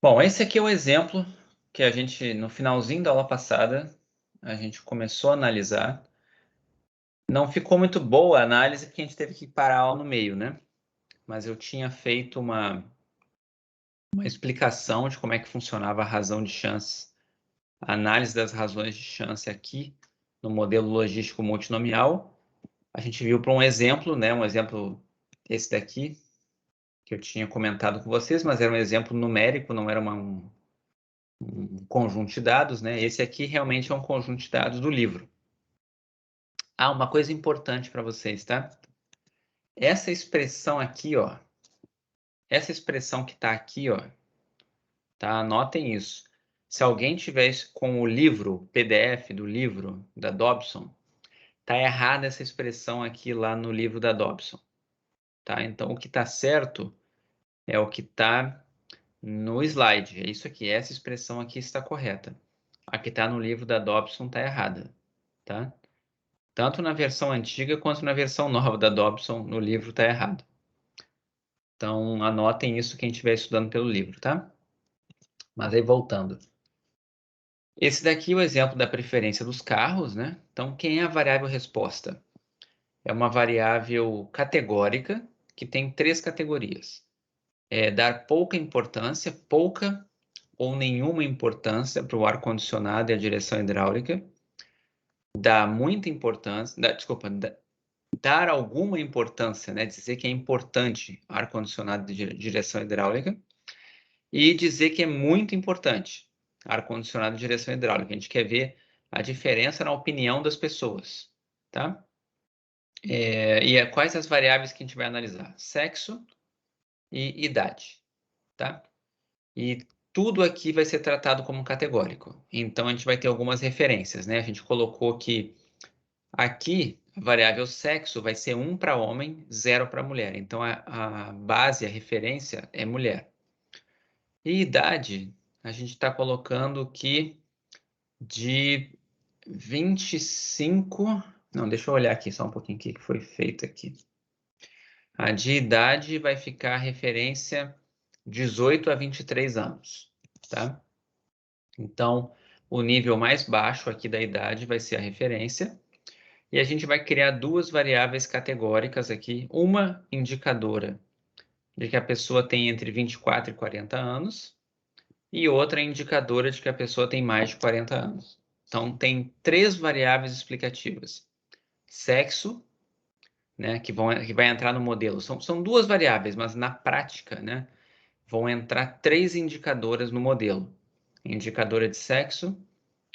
Bom, esse aqui é o exemplo que a gente, no finalzinho da aula passada, a gente começou a analisar. Não ficou muito boa a análise porque a gente teve que parar a aula no meio, né? Mas eu tinha feito uma explicação de como é que funcionava a razão de chance, a análise das razões de chance aqui no modelo logístico multinomial. A gente viu para um exemplo, né? Um exemplo esse daqui, que eu tinha comentado com vocês, mas era um exemplo numérico, não era um conjunto de dados, né? Esse aqui realmente é um conjunto de dados do livro. Ah, uma coisa importante para vocês, tá? Essa expressão aqui, ó, essa expressão que está aqui, ó, tá? Anotem isso. Se alguém tivesse com o livro, PDF do livro da Dobson, tá errada essa expressão aqui lá no livro da Dobson, tá? Então, o que está certo é o que está no slide. É isso aqui, essa expressão aqui está correta. A que está no livro da Dobson está errada, tá? Tanto na versão antiga quanto na versão nova da Dobson, no livro está errado. Então, anotem isso quem estiver estudando pelo livro, tá? Mas aí, voltando. Esse daqui é o exemplo da preferência dos carros, né? Então, quem é a variável resposta? É uma variável categórica que tem 3 categorias. É dar pouca importância, pouca ou nenhuma importância para o ar-condicionado e a direção hidráulica. Dar muita importância, dar alguma importância, né? Dizer que é importante ar-condicionado de direção hidráulica e dizer que é muito importante ar-condicionado de direção hidráulica. A gente quer ver a diferença na opinião das pessoas, tá? Quais as variáveis que a gente vai analisar? Sexo e idade, tá? E tudo aqui vai ser tratado como categórico. Então, a gente vai ter algumas referências, né? A gente colocou que aqui, a variável sexo vai ser 1 para homem, 0 para mulher. Então, a base, a referência é mulher. E idade, a gente está colocando que de 25... Não, deixa eu olhar aqui só um pouquinho o que foi feito aqui. A de idade vai ficar a referência 18 a 23 anos, tá? Então, o nível mais baixo aqui da idade vai ser a referência. E a gente vai criar 2 variáveis categóricas aqui. Uma indicadora de que a pessoa tem entre 24 e 40 anos. E outra indicadora de que a pessoa tem mais de 40 anos. Então, tem 3 variáveis explicativas. Sexo, né, que vai entrar no modelo. São 2 variáveis, mas na prática, né, vão entrar 3 indicadoras no modelo. Indicadora de sexo,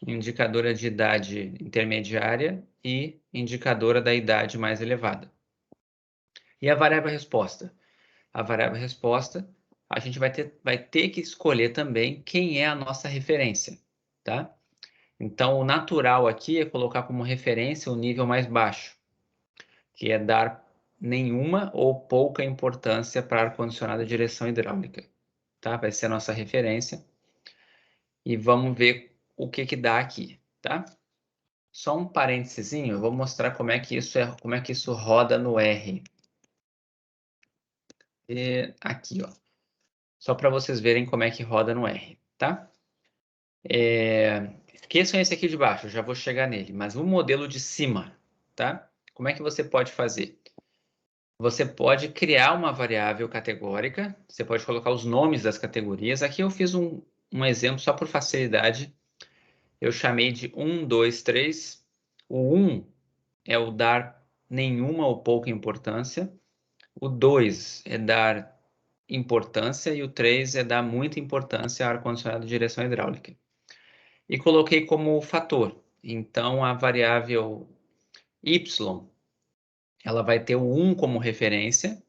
indicadora de idade intermediária e indicadora da idade mais elevada. E a variável resposta? A variável resposta, a gente vai ter que escolher também quem é a nossa referência, tá? Então, o natural aqui é colocar como referência o nível mais baixo, que é dar nenhuma ou pouca importância para ar-condicionado e direção hidráulica, tá? Vai ser a nossa referência. E vamos ver o que dá aqui, tá? Só um parênteses, eu vou mostrar como é que isso roda no R. Aqui, ó. Só para vocês verem como é que roda no R, tá? Esqueçam esse aqui de baixo, eu já vou chegar nele. Mas o modelo de cima, tá? Como é que você pode fazer? Você pode criar uma variável categórica, você pode colocar os nomes das categorias. Aqui eu fiz um exemplo só por facilidade. Eu chamei de 1, 2, 3. O 1 é o dar nenhuma ou pouca importância. O 2 é dar importância e o 3 é dar muita importância ao ar-condicionado de direção hidráulica. E coloquei como fator. Então, a variável y, ela vai ter o 1 como referência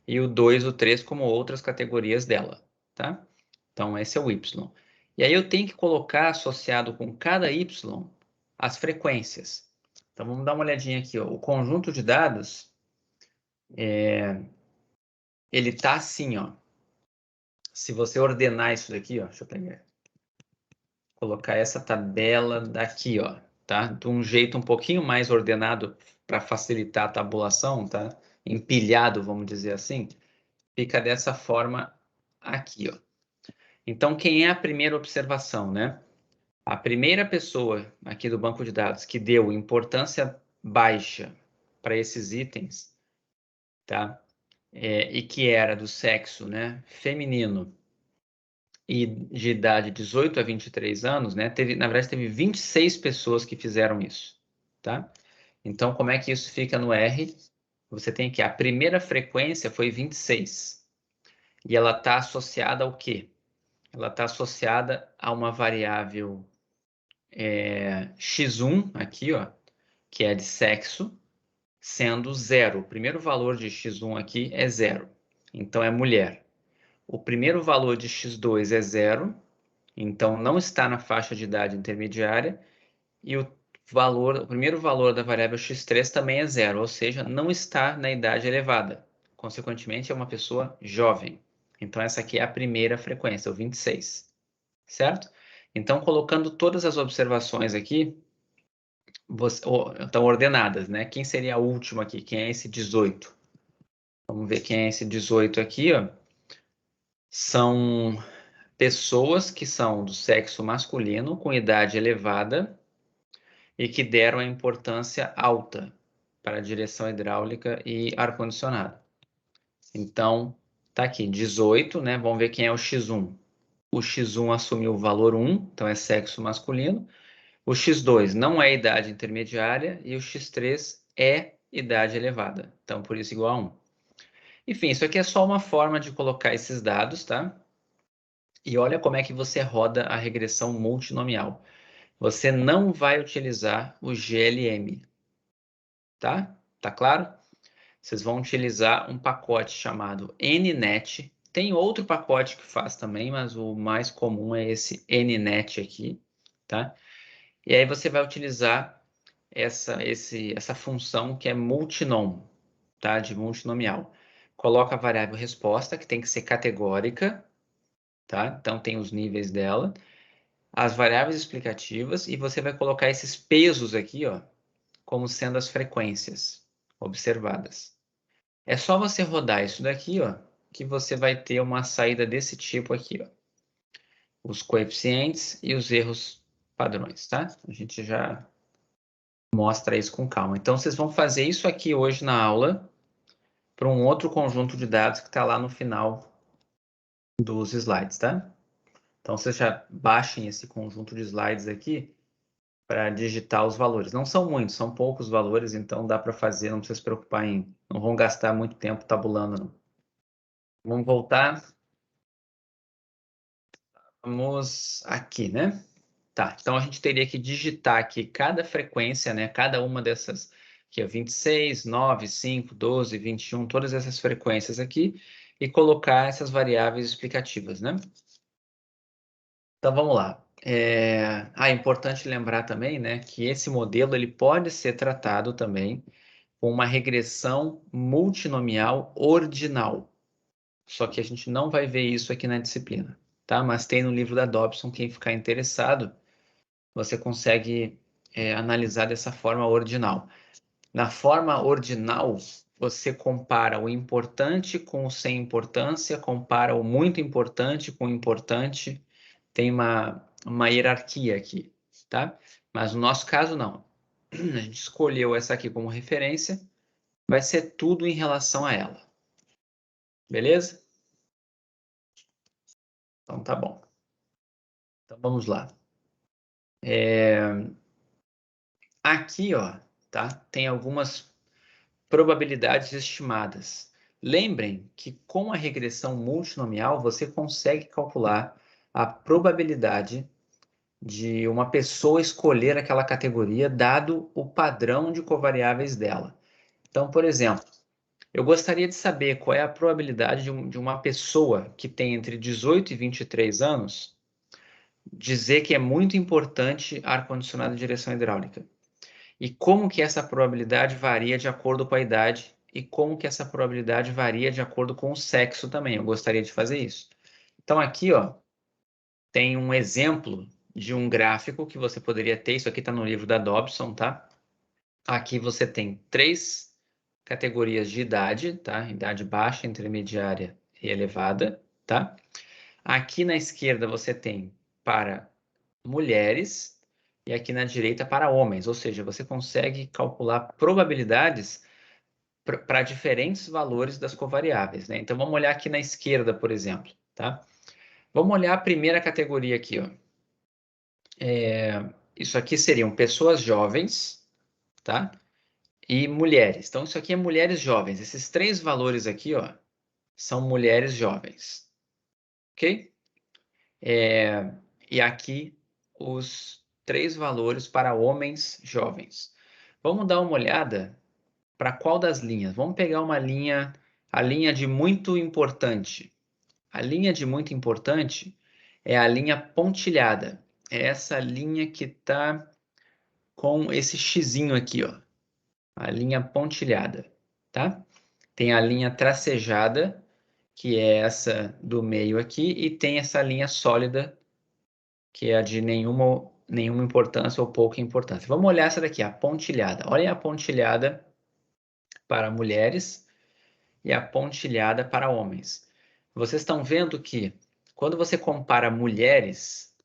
e o 2, o 3 como outras categorias dela, tá? Então, esse é o y. E aí eu tenho que colocar associado com cada y as frequências. Então, vamos dar uma olhadinha aqui, ó. O conjunto de dados, ele tá assim, ó. Se você ordenar isso daqui, ó, deixa eu pegar, colocar essa tabela daqui, ó, tá? De um jeito um pouquinho mais ordenado para facilitar a tabulação, tá? Empilhado, vamos dizer assim, fica dessa forma aqui, ó. Então, quem é a primeira observação, né? A primeira pessoa aqui do banco de dados que deu importância baixa para esses itens, tá? E que era do sexo, né, feminino e de idade 18 a 23 anos, né? Na verdade, teve 26 pessoas que fizeram isso, tá? Então, como é que isso fica no R? Você tem que a primeira frequência foi 26. E ela está associada ao quê? Ela está associada a uma variável x1 aqui, ó, que é de sexo, sendo zero. O primeiro valor de x1 aqui é zero. Então, é mulher. O primeiro valor de x2 é zero. Então, não está na faixa de idade intermediária. E o primeiro valor da variável x3 também é zero, ou seja, não está na idade elevada. Consequentemente, é uma pessoa jovem. Então, essa aqui é a primeira frequência, o 26. Certo? Então, colocando todas as observações aqui, estão ordenadas, né? Quem seria a última aqui? Quem é esse 18? Vamos ver quem é esse 18 aqui, ó. São pessoas que são do sexo masculino, com idade elevada, e que deram a importância alta para a direção hidráulica e ar-condicionado. Então, tá aqui, 18, né? Vamos ver quem é o X1. O X1 assumiu o valor 1, então é sexo masculino. O X2 não é idade intermediária e o X3 é idade elevada. Então, por isso, igual a 1. Enfim, isso aqui é só uma forma de colocar esses dados, tá? E olha como é que você roda a regressão multinomial. Você não vai utilizar o GLM, tá? Tá claro? Vocês vão utilizar um pacote chamado NNet. Tem outro pacote que faz também, mas o mais comum é esse NNet aqui, tá? E aí você vai utilizar essa função que é multinom, tá? De multinomial. Coloca a variável resposta, que tem que ser categórica, tá? Então tem os níveis dela. As variáveis explicativas e você vai colocar esses pesos aqui, ó, como sendo as frequências observadas. É só você rodar isso daqui, ó, que você vai ter uma saída desse tipo aqui, ó. Os coeficientes e os erros padrões, tá? A gente já mostra isso com calma. Então, vocês vão fazer isso aqui hoje na aula para um outro conjunto de dados que está lá no final dos slides, tá? Então, vocês já baixem esse conjunto de slides aqui para digitar os valores. Não são muitos, são poucos valores, então dá para fazer, não precisa se preocupar em... Não vão gastar muito tempo tabulando, não. Vamos voltar. Vamos aqui, né? Tá, então a gente teria que digitar aqui cada frequência, né? Cada uma dessas, que é 26, 9, 5, 12, 21, todas essas frequências aqui, e colocar essas variáveis explicativas, né? Então vamos lá. É importante lembrar também, né, que esse modelo ele pode ser tratado também com uma regressão multinomial ordinal. Só que a gente não vai ver isso aqui na disciplina, tá? Mas tem no livro da Dobson, quem ficar interessado, você consegue analisar dessa forma ordinal. Na forma ordinal, você compara o importante com o sem importância, compara o muito importante com o importante, tem uma hierarquia aqui, tá? Mas no nosso caso, não. A gente escolheu essa aqui como referência, vai ser tudo em relação a ela. Beleza? Então tá bom. Então vamos lá. Aqui, ó, tá? Tem algumas probabilidades estimadas. Lembrem que com a regressão multinomial você consegue calcular a probabilidade de uma pessoa escolher aquela categoria dado o padrão de covariáveis dela. Então, por exemplo, eu gostaria de saber qual é a probabilidade de uma pessoa que tem entre 18 e 23 anos dizer que é muito importante ar-condicionado de direção hidráulica. E como que essa probabilidade varia de acordo com a idade e como que essa probabilidade varia de acordo com o sexo também. Eu gostaria de fazer isso. Então aqui, ó, tem um exemplo de um gráfico que você poderia ter. Isso aqui está no livro da Dobson, tá? Aqui você tem 3 categorias de idade, tá? Idade baixa, intermediária e elevada, tá? Aqui na esquerda você tem para mulheres e aqui na direita para homens, ou seja, você consegue calcular probabilidades para diferentes valores das covariáveis, né? Então vamos olhar aqui na esquerda, por exemplo, tá? Vamos olhar a primeira categoria aqui, ó. Isso aqui seriam pessoas jovens, tá? E mulheres. Então isso aqui é mulheres jovens. Esses três valores aqui, ó, são mulheres jovens, ok? E aqui os três valores para homens jovens. Vamos dar uma olhada para qual das linhas? Vamos pegar uma linha, a linha de muito importante. A linha de muito importante é a linha pontilhada. É essa linha que está com esse xizinho aqui, ó. A linha pontilhada, tá? Tem a linha tracejada, que é essa do meio aqui, e tem essa linha sólida, que é a de nenhuma importância ou pouca importância. Vamos olhar essa daqui, a pontilhada. Olhem a pontilhada para mulheres e a pontilhada para homens. Vocês estão vendo que quando você compara mulheres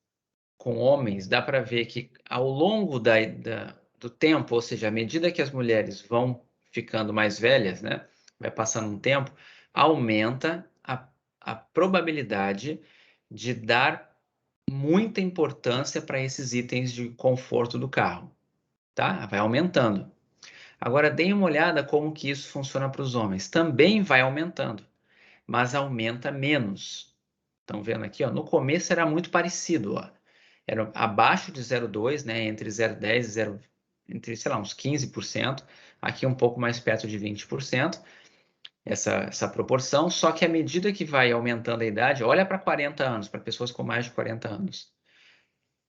com homens, dá para ver que ao longo do tempo, ou seja, à medida que as mulheres vão ficando mais velhas, né, vai passando um tempo, aumenta a probabilidade de dar muita importância para esses itens de conforto do carro, tá? Vai aumentando. Agora, deem uma olhada como que isso funciona para os homens. Também vai aumentando, mas aumenta menos. Estão vendo aqui, ó? No começo era muito parecido, ó. Era abaixo de 0,2, né? Entre 0,10 e 0, entre, sei lá, uns 15%. Aqui um pouco mais perto de 20%. Essa proporção. Só que à medida que vai aumentando a idade, olha para 40 anos, para pessoas com mais de 40 anos.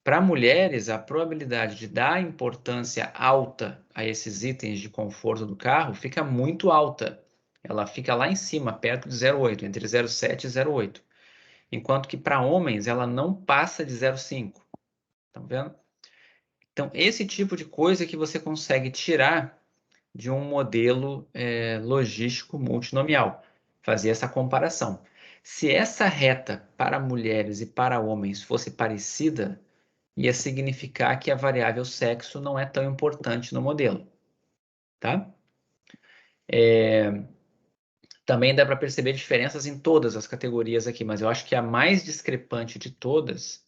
Para mulheres, a probabilidade de dar importância alta a esses itens de conforto do carro fica muito alta. Ela fica lá em cima, perto de 0,8, entre 0,7 e 0,8. Enquanto que para homens ela não passa de 0,5. Estão vendo? Então, esse tipo de coisa que você consegue tirar de um modelo logístico multinomial. Fazer essa comparação. Se essa reta para mulheres e para homens fosse parecida, ia significar que a variável sexo não é tão importante no modelo, tá? Também dá para perceber diferenças em todas as categorias aqui, mas eu acho que a mais discrepante de todas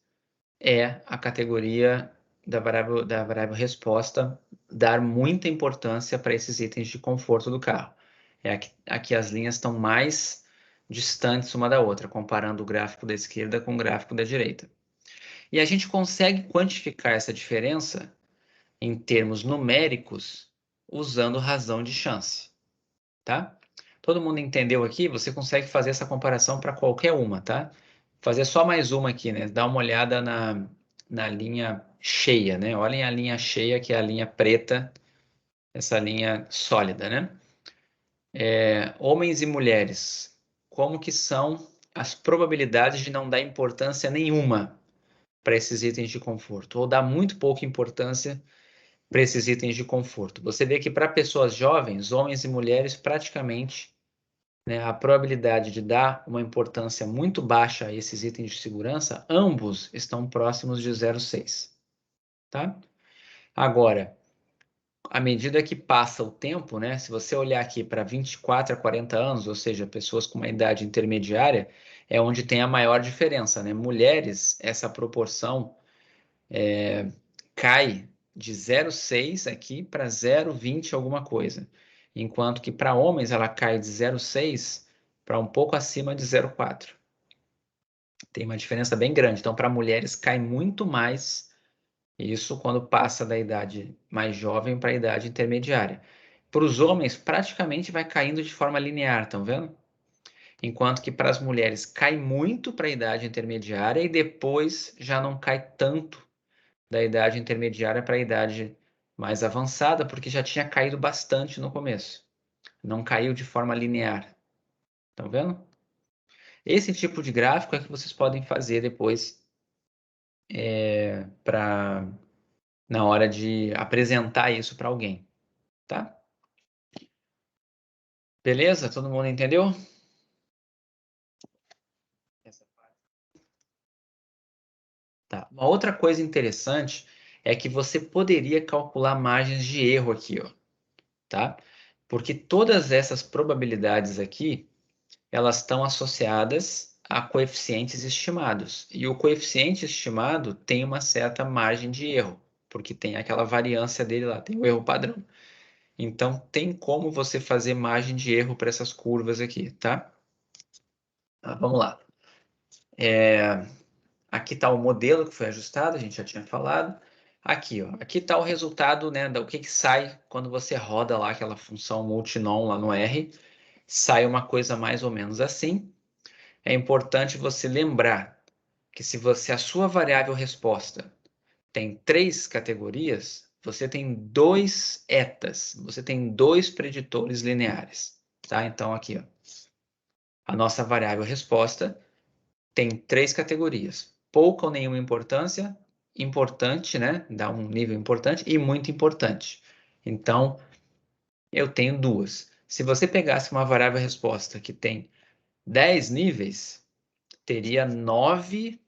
é a categoria da variável resposta dar muita importância para esses itens de conforto do carro. É aqui as linhas estão mais distantes uma da outra, comparando o gráfico da esquerda com o gráfico da direita. E a gente consegue quantificar essa diferença em termos numéricos usando razão de chance, tá? Todo mundo entendeu aqui? Você consegue fazer essa comparação para qualquer uma, tá? Fazer só mais uma aqui, né? Dá uma olhada na linha cheia, né? Olhem a linha cheia, que é a linha preta, essa linha sólida, né? Homens e mulheres, como que são as probabilidades de não dar importância nenhuma para esses itens de conforto, ou dar muito pouca importância para esses itens de conforto. Você vê que para pessoas jovens, homens e mulheres, praticamente, né, a probabilidade de dar uma importância muito baixa a esses itens de segurança, ambos estão próximos de 0,6, tá? Agora, à medida que passa o tempo, né, se você olhar aqui para 24 a 40 anos, ou seja, pessoas com uma idade intermediária, é onde tem a maior diferença, né? Mulheres, essa proporção cai de 0,6 aqui para 0,20 alguma coisa. Enquanto que para homens ela cai de 0,6 para um pouco acima de 0,4. Tem uma diferença bem grande. Então, para mulheres cai muito mais isso quando passa da idade mais jovem para a idade intermediária. Para os homens, praticamente vai caindo de forma linear, estão vendo? Enquanto que para as mulheres cai muito para a idade intermediária e depois já não cai tanto da idade intermediária para a idade mais avançada, porque já tinha caído bastante no começo. Não caiu de forma linear. Estão vendo? Esse tipo de gráfico é que vocês podem fazer depois na hora de apresentar isso para alguém, tá? Beleza? Todo mundo entendeu? Essa parte. Tá. Uma outra coisa interessante é que você poderia calcular margens de erro aqui, ó, tá? Porque todas essas probabilidades aqui, elas estão associadas a coeficientes estimados. E o coeficiente estimado tem uma certa margem de erro, porque tem aquela variância dele lá, tem o erro padrão. Então, tem como você fazer margem de erro para essas curvas aqui, tá? Vamos lá. Aqui está o modelo que foi ajustado, a gente já tinha falado. Aqui, ó, aqui está o resultado, né, do que sai quando você roda lá aquela função multinom lá no R. Sai uma coisa mais ou menos assim. É importante você lembrar que se a sua variável resposta tem 3 categorias, você tem 2 etas, você tem 2 preditores lineares, tá? Então aqui, ó, a nossa variável resposta tem 3 categorias: pouca ou nenhuma importância, importante, né? Dá um nível importante e muito importante. Então, eu tenho 2. Se você pegasse uma variável resposta que tem 10 níveis, teria 9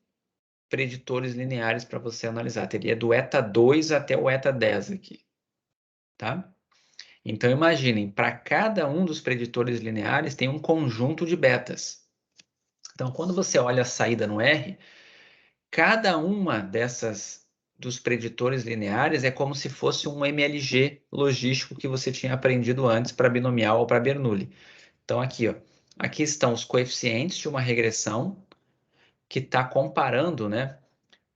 preditores lineares para você analisar. Teria do eta 2 até o eta 10 aqui, tá? Então, imaginem, para cada um dos preditores lineares tem um conjunto de betas. Então, quando você olha a saída no R, cada uma dos preditores lineares é como se fosse um MLG logístico que você tinha aprendido antes para binomial ou para Bernoulli. Então, aqui, ó, aqui estão os coeficientes de uma regressão que está comparando, né,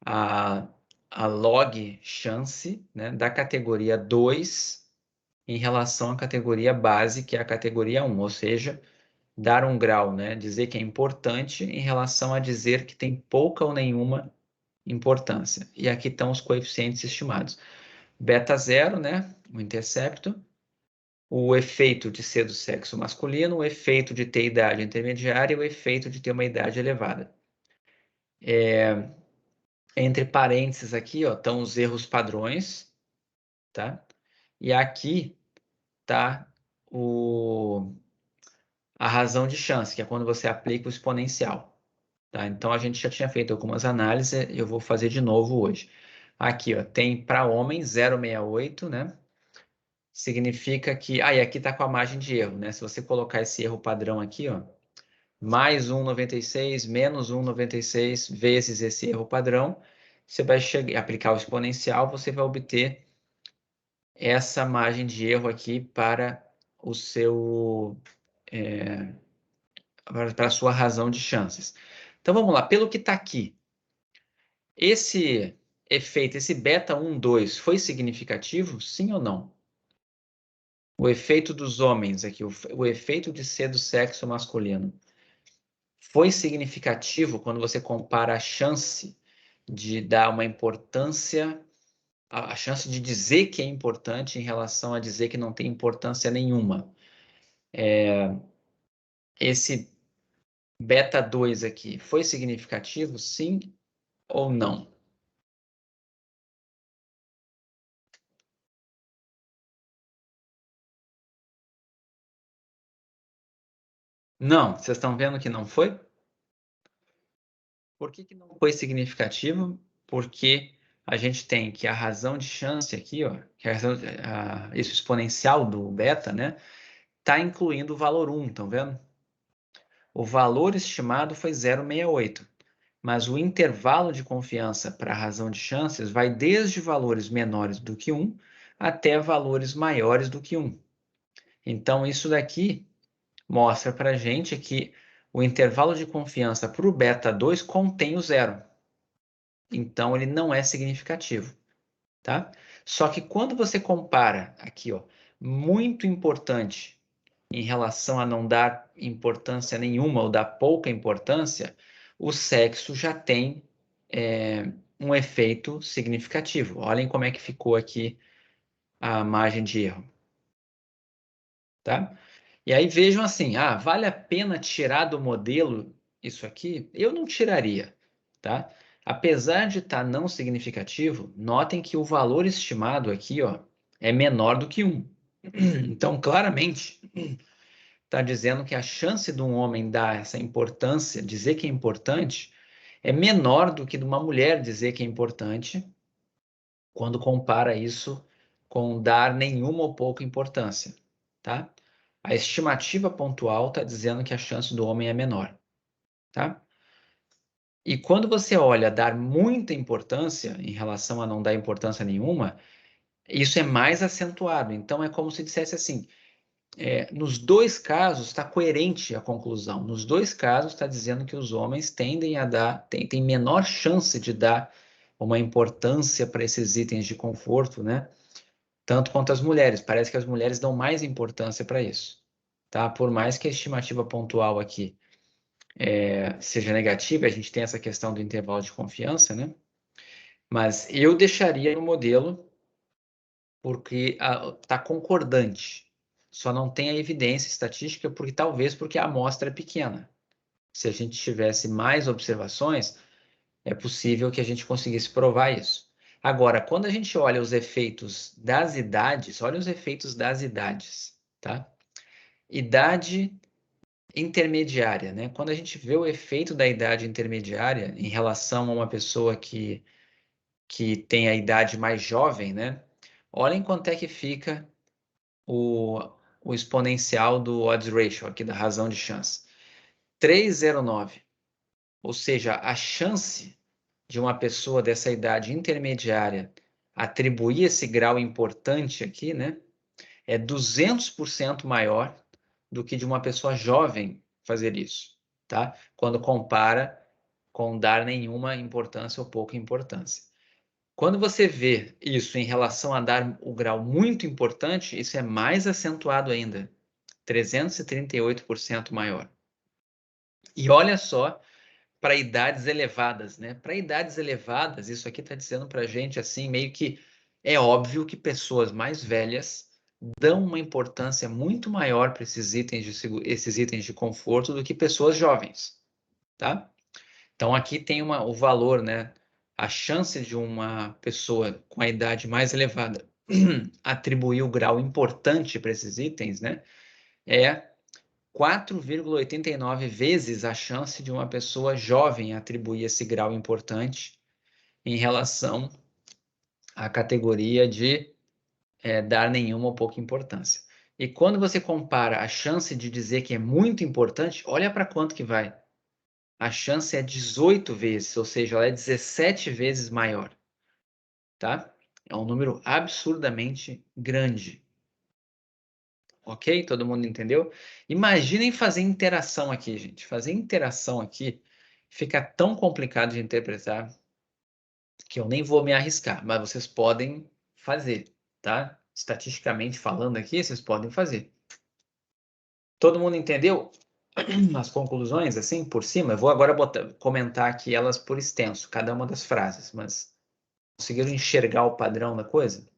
a, a log chance, né, da categoria 2 em relação à categoria base, que é a categoria 1, ou seja, dar um grau, né, dizer que é importante em relação a dizer que tem pouca ou nenhuma importância. E aqui estão os coeficientes estimados. Beta zero, né, o intercepto, o efeito de ser do sexo masculino, o efeito de ter idade intermediária e o efeito de ter uma idade elevada. Entre parênteses aqui, ó, estão os erros padrões, tá? E aqui tá a razão de chance, que é quando você aplica o exponencial. Tá? Então, a gente já tinha feito algumas análises, eu vou fazer de novo hoje. Aqui, ó, tem para homem 0,68, né? Significa que... Ah, e aqui está com a margem de erro, né? Se você colocar esse erro padrão aqui, ó, mais 1,96, menos 1,96 vezes esse erro padrão, você vai aplicar o exponencial, você vai obter essa margem de erro aqui para o seu... para a sua razão de chances. Então, vamos lá. Pelo que está aqui, esse efeito, esse beta 1, 2, foi significativo? Sim ou não? O efeito dos homens aqui, o efeito de ser do sexo masculino, foi significativo quando você compara a chance de dar uma importância, a chance de dizer que é importante em relação a dizer que não tem importância nenhuma. Esse beta 2 aqui, foi significativo? Sim ou não? Não, vocês estão vendo que não foi? Por que não foi significativo? Porque a gente tem que a razão de chance aqui, ó, que isso exponencial do beta, né, está incluindo o valor 1, estão vendo? O valor estimado foi 0,68, mas o intervalo de confiança para a razão de chances vai desde valores menores do que 1 até valores maiores do que 1. Então, isso daqui mostra para a gente que o intervalo de confiança para o beta 2 contém o zero. Então, ele não é significativo, tá? Só que quando você compara aqui, ó, muito importante em relação a não dar importância nenhuma ou dar pouca importância, o sexo já tem um efeito significativo. Olhem como é que ficou aqui a margem de erro, tá? E aí vejam assim, vale a pena tirar do modelo isso aqui? Eu não tiraria, tá? Apesar de estar não significativo, notem que o valor estimado aqui, ó, é menor do que 1. Então, claramente, está dizendo que a chance de um homem dar essa importância, dizer que é importante, é menor do que de uma mulher dizer que é importante quando compara isso com dar nenhuma ou pouca importância, tá? A estimativa pontual está dizendo que a chance do homem é menor, tá? E quando você olha dar muita importância em relação a não dar importância nenhuma, isso é mais acentuado. Então, é como se dissesse assim, nos dois casos está coerente a conclusão. Nos dois casos está dizendo que os homens tendem a dar, têm menor chance de dar uma importância para esses itens de conforto, né? Tanto quanto as mulheres. Parece que as mulheres dão mais importância para isso, tá? Por mais que a estimativa pontual aqui seja negativa, a gente tem essa questão do intervalo de confiança, né? Mas eu deixaria no modelo porque está concordante. Só não tem a evidência estatística porque talvez porque a amostra é pequena. Se a gente tivesse mais observações, é possível que a gente conseguisse provar isso. Agora, quando a gente olha os efeitos das idades, olha os efeitos das idades, tá? Idade intermediária, né? Quando a gente vê o efeito da idade intermediária em relação a uma pessoa que tem a idade mais jovem, né? Olhem quanto é que fica o, o exponencial do odds ratio, aqui da razão de chance. 3,09. Ou seja, a chance de uma pessoa dessa idade intermediária atribuir esse grau importante aqui, né? É 200% maior do que de uma pessoa jovem fazer isso, tá? Quando compara com dar nenhuma importância ou pouca importância. Quando você vê isso em relação a dar o grau muito importante, isso é mais acentuado ainda, 338% maior. E olha só para idades elevadas, né? Para idades elevadas, isso aqui está dizendo para a gente assim, meio que é óbvio que pessoas mais velhas dão uma importância muito maior para esses itens de conforto do que pessoas jovens, tá? Então aqui tem o valor, né? A chance de uma pessoa com a idade mais elevada atribuir o grau importante para esses itens, né? É 4,89 vezes a chance de uma pessoa jovem atribuir esse grau importante em relação à categoria de dar nenhuma ou pouca importância. E quando você compara a chance de dizer que é muito importante, olha para quanto que vai. A chance é 18 vezes, ou seja, ela é 17 vezes maior, tá? É um número absurdamente grande. Ok? Todo mundo entendeu? Imaginem fazer interação aqui, gente. Fazer interação aqui fica tão complicado de interpretar que eu nem vou me arriscar, mas vocês podem fazer, tá? Estatisticamente falando aqui, vocês podem fazer. Todo mundo entendeu as conclusões, assim, por cima? Eu vou agora comentar aqui elas por extenso, cada uma das frases, mas conseguiram enxergar o padrão da coisa?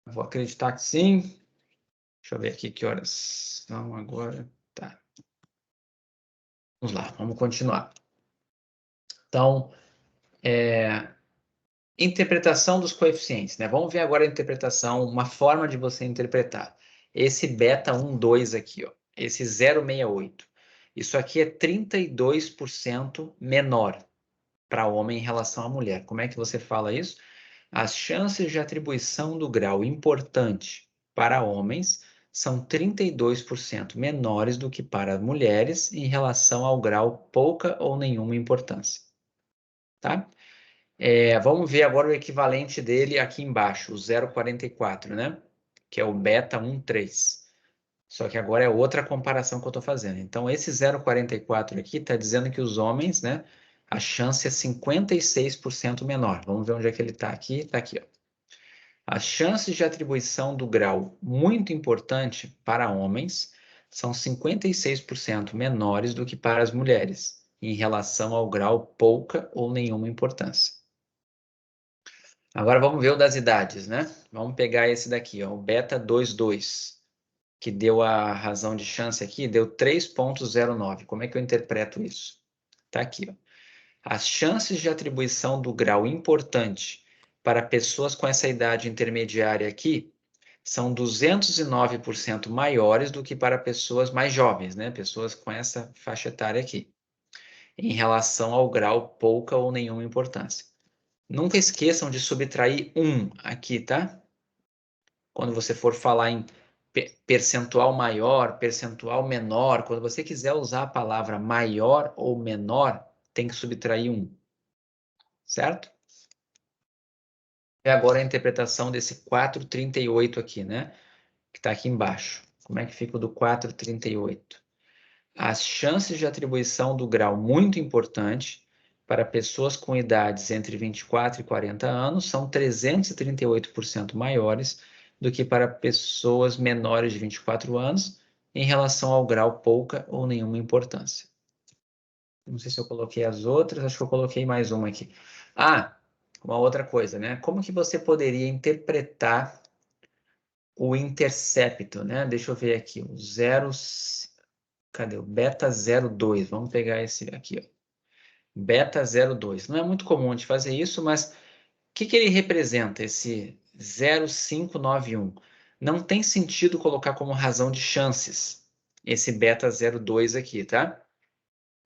Vou acreditar que sim. Deixa eu ver aqui que horas são agora. Tá. Vamos lá, vamos continuar. Então, interpretação dos coeficientes, né? Vamos ver agora a interpretação, uma forma de você interpretar. Esse beta 1,2 aqui, ó, esse 0,68. Isso aqui é 32% menor para homem em relação à mulher. Como é que você fala isso? As chances de atribuição do grau importante para homens são 32% menores do que para mulheres em relação ao grau pouca ou nenhuma importância. Tá? Vamos ver agora o equivalente dele aqui embaixo, o 0,44, né? Que é o beta 1,3. Só que agora é outra comparação que eu estou fazendo. Então, esse 0,44 aqui está dizendo que os homens, né? A chance é 56% menor. Vamos ver onde é que ele está aqui. Está aqui, ó. As chances de atribuição do grau muito importante para homens são 56% menores do que para as mulheres, em relação ao grau pouca ou nenhuma importância. Agora vamos ver o das idades, né? Vamos pegar esse daqui, ó, o beta 22, que deu a razão de chance aqui, deu 3,09. Como é que eu interpreto isso? Tá aqui, ó. As chances de atribuição do grau importante para pessoas com essa idade intermediária aqui são 209% maiores do que para pessoas mais jovens, né? Pessoas com essa faixa etária aqui, em relação ao grau pouca ou nenhuma importância. Nunca esqueçam de subtrair 1 aqui, tá? Quando você for falar em percentual maior, percentual menor, quando você quiser usar a palavra maior ou menor, tem que subtrair 1, certo? E agora a interpretação desse 438 aqui, né? Que está aqui embaixo. Como é que fica o do 438? As chances de atribuição do grau muito importante para pessoas com idades entre 24 e 40 anos são 338% maiores do que para pessoas menores de 24 anos em relação ao grau pouca ou nenhuma importância. Não sei se eu coloquei as outras, acho que eu coloquei mais uma aqui. Ah, uma outra coisa, né? Como que você poderia interpretar o intercepto, né? Deixa eu ver aqui, o 0... Cadê o beta 02? Vamos pegar esse aqui, ó. Beta 02. Não é muito comum a gente fazer isso, mas o que ele representa, esse 0,591? Não tem sentido colocar como razão de chances esse beta 02 aqui, tá?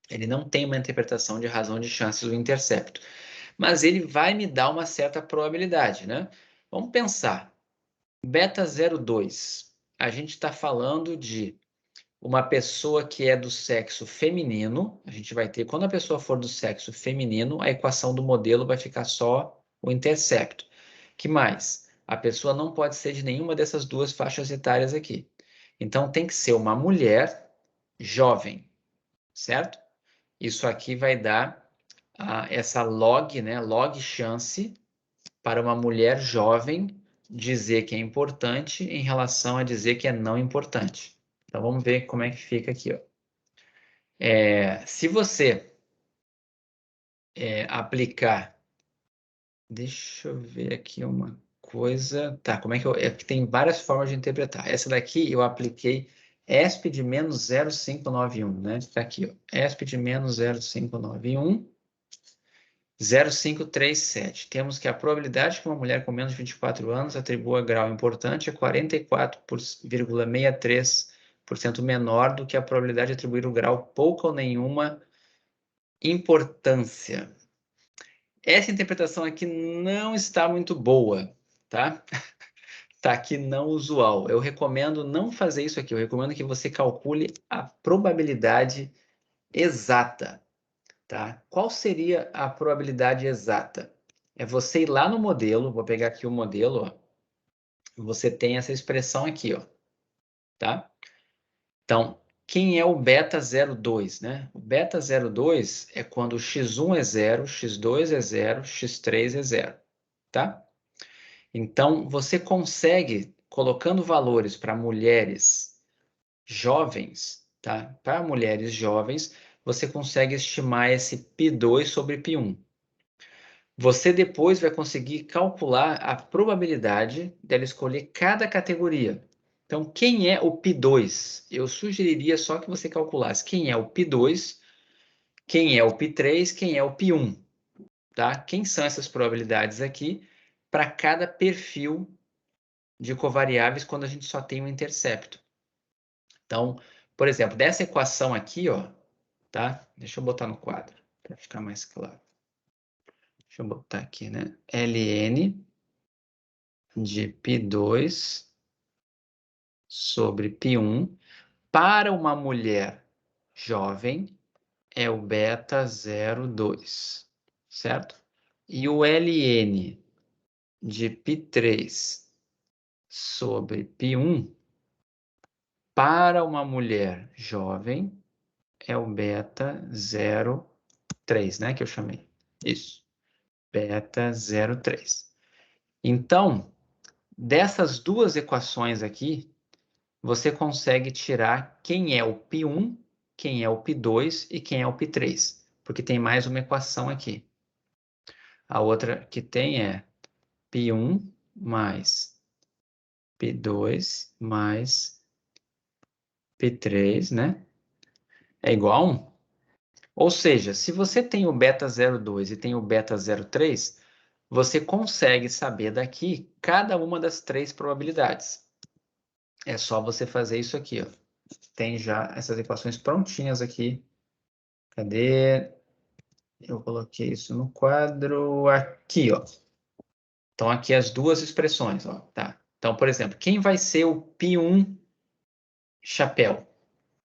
Ele não tem uma interpretação de razão de chances do intercepto. Mas ele vai me dar uma certa probabilidade, né? Vamos pensar. Beta 02. A gente está falando de uma pessoa que é do sexo feminino, a gente vai ter, quando a pessoa for do sexo feminino, a equação do modelo vai ficar só o intercepto. Que mais? A pessoa não pode ser de nenhuma dessas duas faixas etárias aqui. Então, tem que ser uma mulher jovem, certo? Isso aqui vai dar essa log, né? Log chance para uma mulher jovem dizer que é importante em relação a dizer que é não importante. Então, vamos ver como é que fica aqui, ó. Se você aplicar... Deixa eu ver aqui uma coisa. Tá, como é que eu... É que tem várias formas de interpretar. Essa daqui eu apliquei ESP de menos 0,591, né? Tá aqui, ó. ESP de menos 0,591, 0,537. Temos que a probabilidade que uma mulher com menos de 24 anos atribua grau importante é 44,63% menor do que a probabilidade de atribuir o grau pouca ou nenhuma importância. Essa interpretação aqui não está muito boa, tá? Tá aqui não usual. Eu recomendo não fazer isso aqui. Eu recomendo que você calcule a probabilidade exata, tá? Qual seria a probabilidade exata? É você ir lá no modelo, vou pegar aqui o modelo, ó. Você tem essa expressão aqui, ó, tá? Então, quem é o beta 02, né? O beta 02 é quando o x1 é 0, x2 é 0, x3 é 0, tá? Então, você consegue, colocando valores para mulheres jovens, tá? Para mulheres jovens, você consegue estimar esse π2 sobre π1. Você depois vai conseguir calcular a probabilidade dela escolher cada categoria. Então, quem é o π2? Eu sugeriria só que você calculasse quem é o π2, quem é o π3, quem é o π1, tá? Quem são essas probabilidades aqui para cada perfil de covariáveis quando a gente só tem um intercepto. Então, por exemplo, dessa equação aqui, ó, tá? Deixa eu botar no quadro para ficar mais claro. Deixa eu botar aqui, né? ln de π2 sobre π1 para uma mulher jovem é o beta 02, certo? E o ln de π3 sobre π1 para uma mulher jovem é o beta 03, né? Que eu chamei. Isso. Beta 03. Então, dessas duas equações aqui, você consegue tirar quem é o π1, quem é o π2 e quem é o π3. Porque tem mais uma equação aqui. A outra que tem é π1 mais π2 mais π3, né? É igual a 1. Ou seja, se você tem o beta 02 e tem o beta 03, você consegue saber daqui cada uma das três probabilidades. é só você fazer isso aqui, ó. Tem já essas equações prontinhas aqui. Cadê? Eu coloquei isso no quadro aqui, ó. Então, aqui as duas expressões, ó. Tá. Então, por exemplo, quem vai ser o π1 chapéu,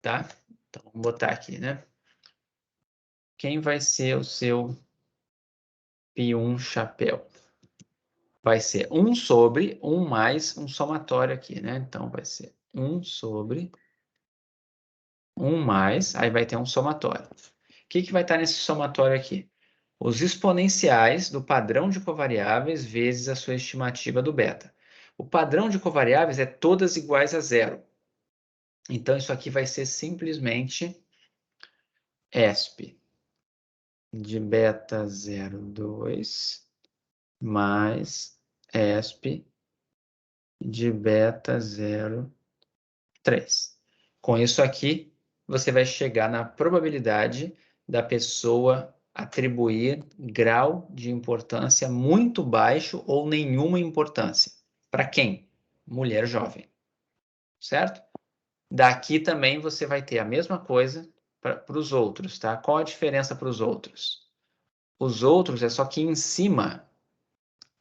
tá? Então, vamos botar aqui, né? Quem vai ser o seu π1 chapéu? Vai ser 1 sobre 1 mais um somatório aqui, né? Então, vai ser 1 sobre 1 mais, aí vai ter um somatório. O que vai estar nesse somatório aqui? Os exponenciais do padrão de covariáveis vezes a sua estimativa do beta. O padrão de covariáveis é todas iguais a zero. Então, isso aqui vai ser simplesmente ESP de beta 0,2 mais ESP de beta 0,3. Com isso aqui, você vai chegar na probabilidade da pessoa atribuir grau de importância muito baixo ou nenhuma importância. Para quem? Mulher jovem. Certo? Daqui também você vai ter a mesma coisa para os outros, tá? Qual a diferença para os outros? Os outros é só que em cima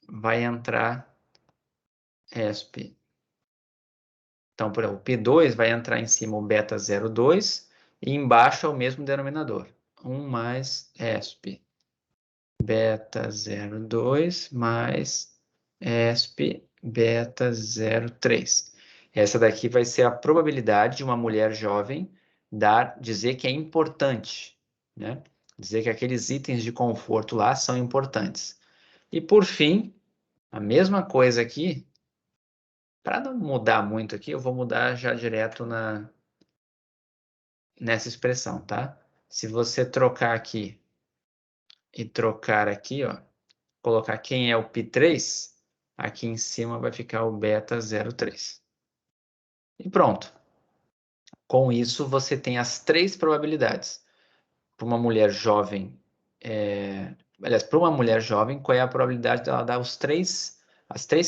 vai entrar ESP. Então, por exemplo, o P2 vai entrar em cima o beta 0,2 e embaixo é o mesmo denominador. 1 mais ESP beta 0,2 mais ESP beta 0,3. Essa daqui vai ser a probabilidade de uma mulher jovem dizer que é importante, né? Dizer que aqueles itens de conforto lá são importantes. E por fim, a mesma coisa aqui, para não mudar muito aqui, eu vou mudar já direto nessa expressão, tá? Se você trocar aqui e trocar aqui, ó, colocar quem é o π3, aqui em cima vai ficar o beta 0,3. E pronto. Com isso, você tem as três probabilidades. Para uma mulher jovem, aliás, para uma mulher jovem, qual é a probabilidade dela dar as três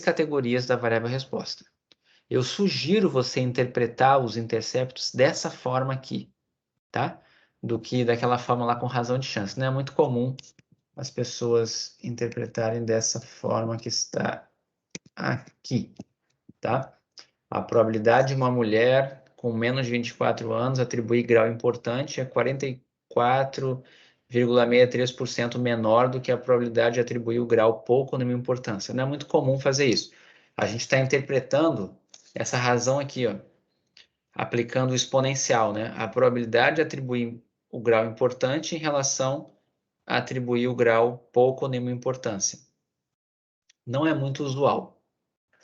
categorias da variável resposta? Eu sugiro você interpretar os interceptos dessa forma aqui, tá? Do que daquela forma lá com razão de chance. Não é muito comum as pessoas interpretarem dessa forma que está aqui, tá? A probabilidade de uma mulher com menos de 24 anos atribuir grau importante é 44,63% menor do que a probabilidade de atribuir o grau pouco ou nenhuma importância. Não é muito comum fazer isso. A gente está interpretando essa razão aqui, ó, aplicando o exponencial, né? A probabilidade de atribuir o grau importante em relação a atribuir o grau pouco ou nenhuma importância. Não é muito usual,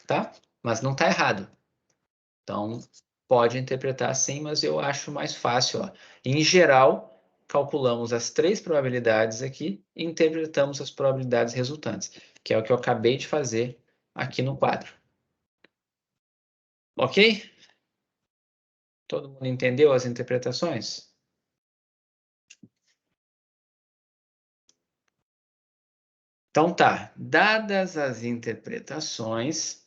tá? Mas não está errado. Então, pode interpretar assim, mas eu acho mais fácil. Ó. Em geral, calculamos as três probabilidades aqui e interpretamos as probabilidades resultantes, que é o que eu acabei de fazer aqui no quadro. Ok? Todo mundo entendeu as interpretações? Então tá, dadas as interpretações,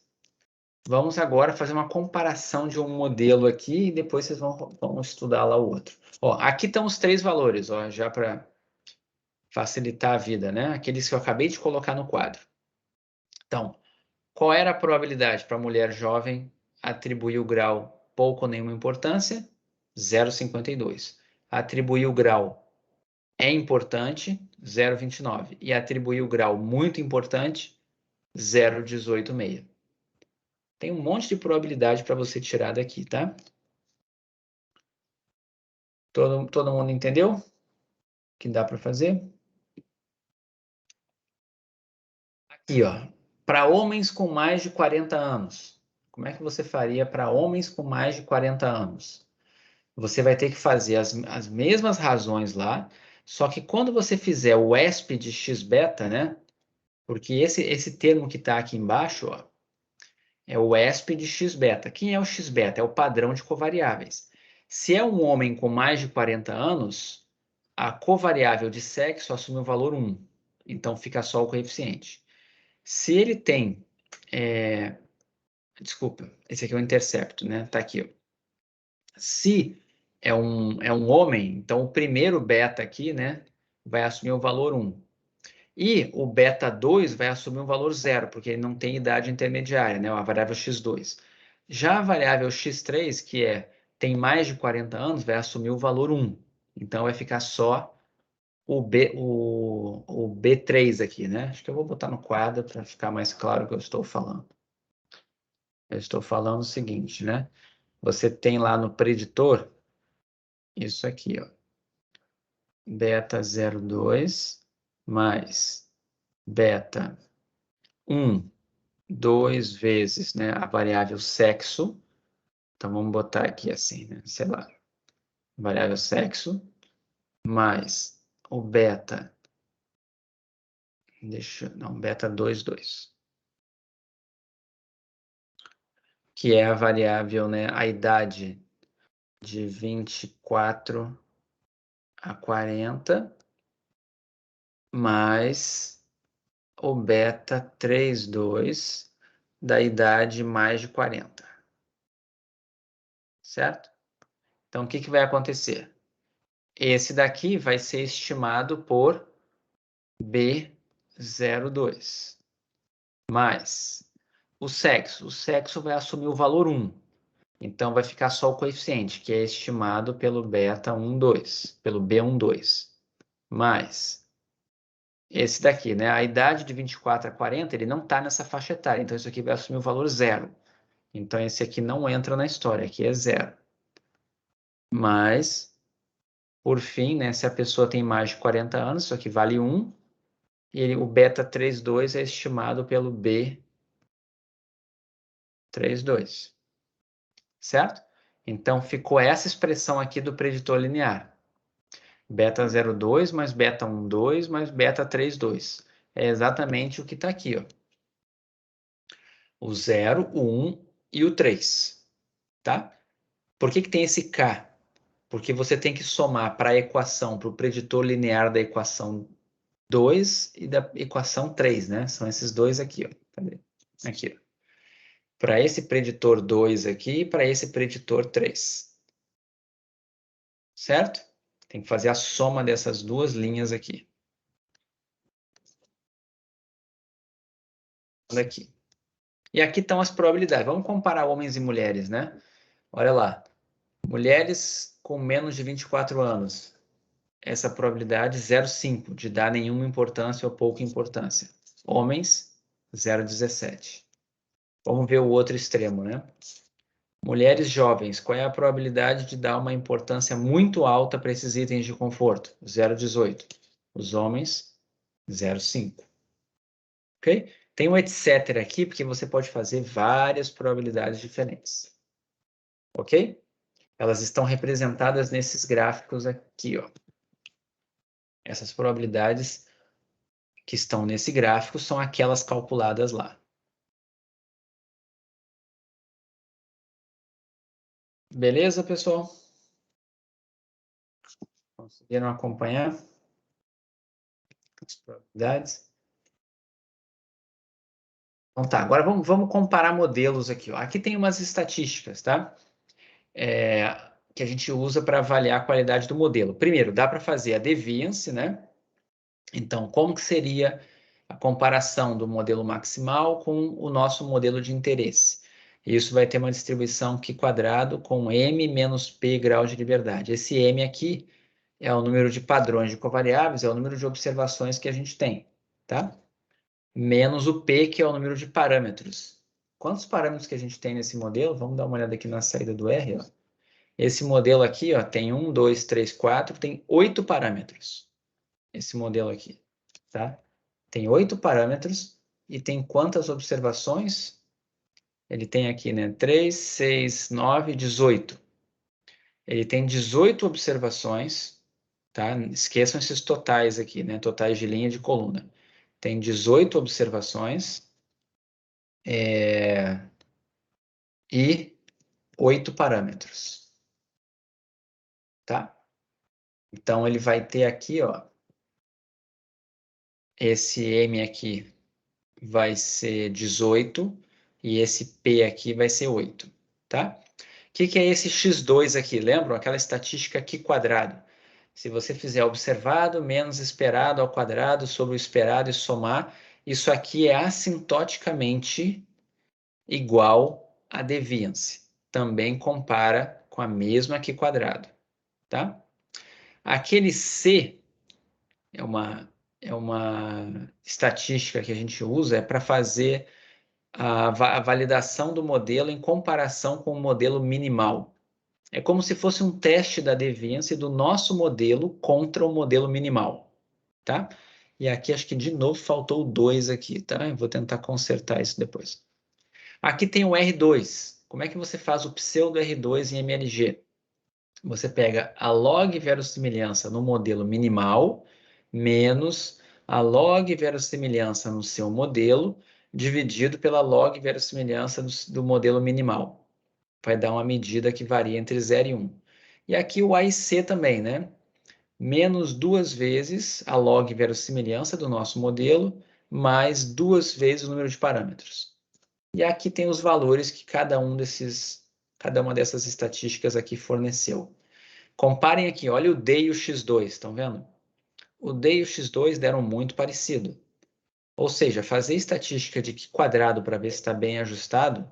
vamos agora fazer uma comparação de um modelo aqui e depois vocês vão estudar lá o outro. Ó, aqui estão os três valores, ó, já para facilitar a vida, né? Aqueles que eu acabei de colocar no quadro. Então, qual era a probabilidade para a mulher jovem atribuir o grau pouco ou nenhuma importância? 0,52. Atribuir o grau é importante, 0,29. E atribuir o grau muito importante, 0,186. Tem um monte de probabilidade para você tirar daqui, tá? Todo mundo entendeu? Que dá para fazer? Aqui, ó. Para homens com mais de 40 anos. Como é que você faria para homens com mais de 40 anos? Você vai ter que fazer as mesmas razões lá, só que quando você fizer o ESP de x-beta, né? Porque esse termo que está aqui embaixo, ó, é o ESP de x-beta. Quem é o x-beta? É o padrão de covariáveis. Se é um homem com mais de 40 anos, a covariável de sexo assume o valor 1. Então fica só o coeficiente. Se ele tem Desculpa, esse aqui é o intercepto, né? Tá aqui, ó. Se é um homem, então o primeiro beta aqui, né, vai assumir o valor 1. E o beta 2 vai assumir um valor 0, porque ele não tem idade intermediária, né, a variável x2. Já a variável x3, que tem mais de 40 anos, vai assumir o valor 1. Então vai ficar só o B3 aqui, né? Acho que eu vou botar no quadro para ficar mais claro o que eu estou falando. Eu estou falando o seguinte, né? Você tem lá no preditor isso aqui, ó. Beta 02 mais beta 1, 2 vezes, né, a variável sexo. Então, vamos botar aqui assim, né? Sei lá. Variável sexo mais o beta. Não, beta 22. Que é a variável, né, a idade de 24 a 40, mais o beta 32 da idade mais de 40. Certo? Então, o que vai acontecer? Esse daqui vai ser estimado por B02. Mais o sexo. O sexo vai assumir o valor 1. Então, vai ficar só o coeficiente, que é estimado pelo beta 12, pelo B12. Mais esse daqui, né? A idade de 24 a 40, ele não está nessa faixa etária. Então, isso aqui vai assumir o valor 0. Então, esse aqui não entra na história. Aqui é 0. Mas, por fim, né, se a pessoa tem mais de 40 anos, isso aqui vale 1. E o beta 32 é estimado pelo B32. Certo? Então, ficou essa expressão aqui do preditor linear. Beta 02 mais beta 12 mais beta 32. É exatamente o que está aqui, ó. O 0, o 1 e o 3. Tá? Por que tem esse K? Porque você tem que somar para a equação, para o preditor linear da equação 2 e da equação 3, né? São esses dois aqui, ó. Cadê? Aqui, ó. Para esse preditor 2 aqui e para esse preditor 3. Certo? Tem que fazer a soma dessas duas linhas aqui. Olha aqui. E aqui estão as probabilidades. Vamos comparar homens e mulheres, né? Olha lá. Mulheres com menos de 24 anos. Essa probabilidade 0,5 de dar nenhuma importância ou pouca importância. Homens, 0,17. Vamos ver o outro extremo, né? Mulheres jovens, qual é a probabilidade de dar uma importância muito alta para esses itens de conforto? 0,18. Os homens, 0,5. Ok? Tem um etc. aqui, porque você pode fazer várias probabilidades diferentes. Ok? Elas estão representadas nesses gráficos aqui, ó. Essas probabilidades que estão nesse gráfico são aquelas calculadas lá. Beleza, pessoal? Conseguiram acompanhar as probabilidades? Então tá, agora vamos comparar modelos aqui, ó. Aqui tem umas estatísticas, tá? Que a gente usa para avaliar a qualidade do modelo. Primeiro, dá para fazer a deviance, né? Então, como que seria a comparação do modelo maximal com o nosso modelo de interesse? Isso vai ter uma distribuição Q quadrado com M menos P graus de liberdade. Esse M aqui é o número de padrões de covariáveis, é o número de observações que a gente tem, tá? Menos o P, que é o número de parâmetros. Quantos parâmetros que a gente tem nesse modelo? Vamos dar uma olhada aqui na saída do R, ó. Esse modelo aqui, ó, tem 1, 2, 3, 4, tem 8 parâmetros. Esse modelo aqui, tá? Tem 8 parâmetros e tem quantas observações? Ele tem aqui, né? 3, 6, 9, 18. Ele tem 18 observações, tá? Esqueçam esses totais aqui, né? Totais de linha e de coluna. Tem 18 observações e 8 parâmetros, tá? Então, ele vai ter aqui, ó, esse M aqui vai ser 18 E esse P aqui vai ser 8, tá? O que é esse x2 aqui? Lembram? Aquela estatística aqui quadrado. Se você fizer observado menos esperado ao quadrado sobre o esperado e somar, isso aqui é assintoticamente igual a deviance. Também compara com a mesma aqui quadrado, tá? Aquele C é uma estatística que a gente usa para fazer a validação do modelo em comparação com o modelo minimal. É como se fosse um teste da deviance do nosso modelo contra o modelo minimal, tá? E aqui acho que de novo faltou o 2 aqui, tá? Eu vou tentar consertar isso depois. Aqui tem o R2. Como é que você faz o pseudo R2 em MLG? Você pega a log verossimilhança no modelo minimal menos a log verossimilhança no seu modelo dividido pela log verossimilhança do modelo minimal. Vai dar uma medida que varia entre 0 e 1. E aqui o AIC também, né? Menos 2 vezes a log verossimilhança do nosso modelo, mais 2 vezes o número de parâmetros. E aqui tem os valores que cada uma dessas estatísticas aqui forneceu. Comparem aqui, olha o D e o X2, estão vendo? O D e o X2 deram muito parecido. Ou seja, fazer estatística de que quadrado para ver se está bem ajustado,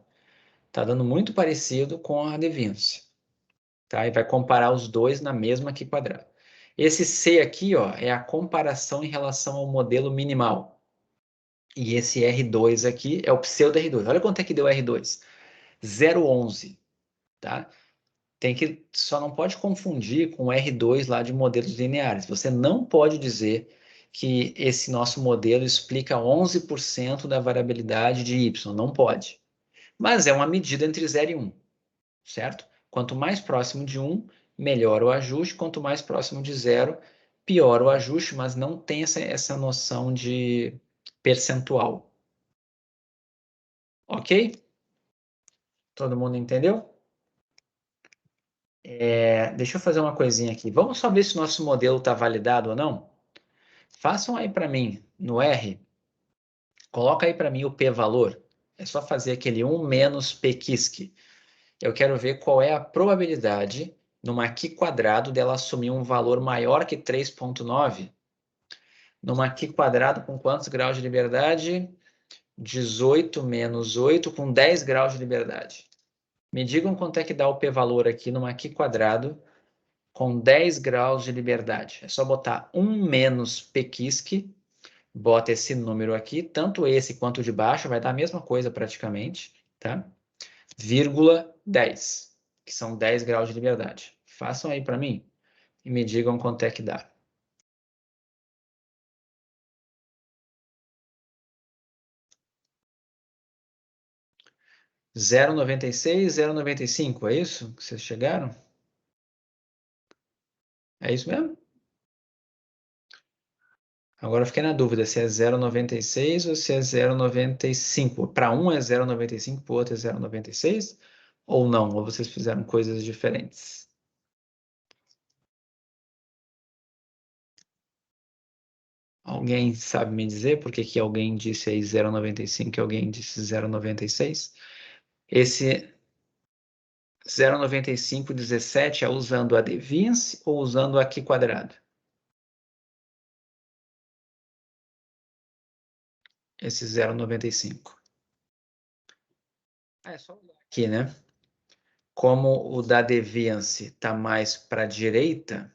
está dando muito parecido com a deviance. Tá? E vai comparar os dois na mesma aqui quadrado. Esse C aqui, ó, é a comparação em relação ao modelo minimal. E esse R2 aqui é o pseudo R2. Olha quanto é que deu R2. 0,11. Tá? Só não pode confundir com o R2 lá de modelos lineares. Você não pode dizer que esse nosso modelo explica 11% da variabilidade de Y. Não pode. Mas é uma medida entre 0 e 1, certo? Quanto mais próximo de 1, melhor o ajuste. Quanto mais próximo de 0, pior o ajuste, mas não tem essa noção de percentual. Ok? Todo mundo entendeu? Deixa eu fazer uma coisinha aqui. Vamos só ver se o nosso modelo está validado ou não? Façam aí para mim, no R, coloca aí para mim o p-valor. É só fazer aquele 1 menos p-quisque. Eu quero ver qual é a probabilidade numa Q quadrado dela assumir um valor maior que 3,9. Numa Q quadrado com quantos graus de liberdade? 18 menos 8 com 10 graus de liberdade. Me digam quanto é que dá o p-valor aqui numa Q quadrado com 10 graus de liberdade. É só botar 1 menos p-quisque, bota esse número aqui, tanto esse quanto o de baixo, vai dar a mesma coisa praticamente, tá? Vírgula 10, que são 10 graus de liberdade. Façam aí para mim e me digam quanto é que dá. 0,96, 0,95, é isso que vocês chegaram? É isso mesmo? Agora eu fiquei na dúvida se é 0,96 ou se é 0,95. Para um é 0,95, para o outro é 0,96? Ou não? Ou vocês fizeram coisas diferentes? Alguém sabe me dizer por que que alguém disse aí 0,95 e alguém disse 0,96? Esse 0,9517 é usando a deviance ou usando a aqui quadrado? Esse 0,95. É só olhar aqui, né? Como o da deviance está mais para a direita,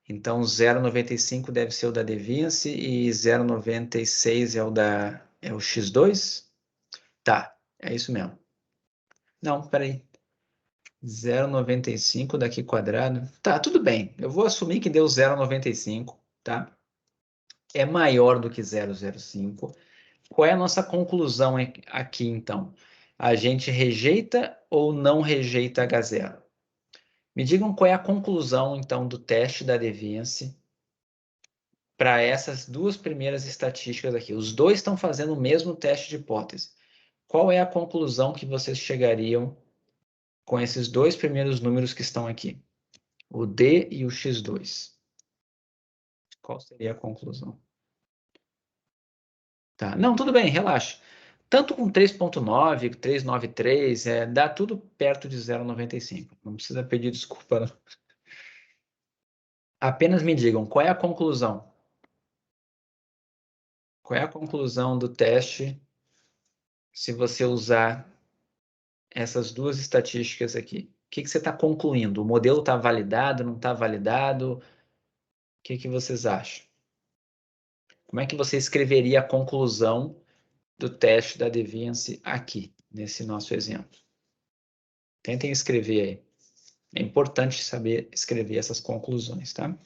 então 0,95 deve ser o da deviance e 0,96 é o x2? Tá, é isso mesmo. Não, peraí. 0,95 daqui quadrado. Tá, tudo bem. Eu vou assumir que deu 0,95, tá? É maior do que 0,05. Qual é a nossa conclusão aqui, então? A gente rejeita ou não rejeita H0? Me digam qual é a conclusão, então, do teste da deviance para essas duas primeiras estatísticas aqui. Os dois estão fazendo o mesmo teste de hipótese. Qual é a conclusão que vocês chegariam com esses dois primeiros números que estão aqui? O D e o X2. Qual seria a conclusão? Tá. Não, tudo bem, relaxa. Tanto com 3.9, 393, dá tudo perto de 0,95. Não precisa pedir desculpa, não. Apenas me digam, qual é a conclusão? Qual é a conclusão do teste se você usar essas duas estatísticas aqui? O que você está concluindo? O modelo está validado, não está validado? O que vocês acham? Como é que você escreveria a conclusão do teste da deviance aqui, nesse nosso exemplo? Tentem escrever aí. É importante saber escrever essas conclusões, tá?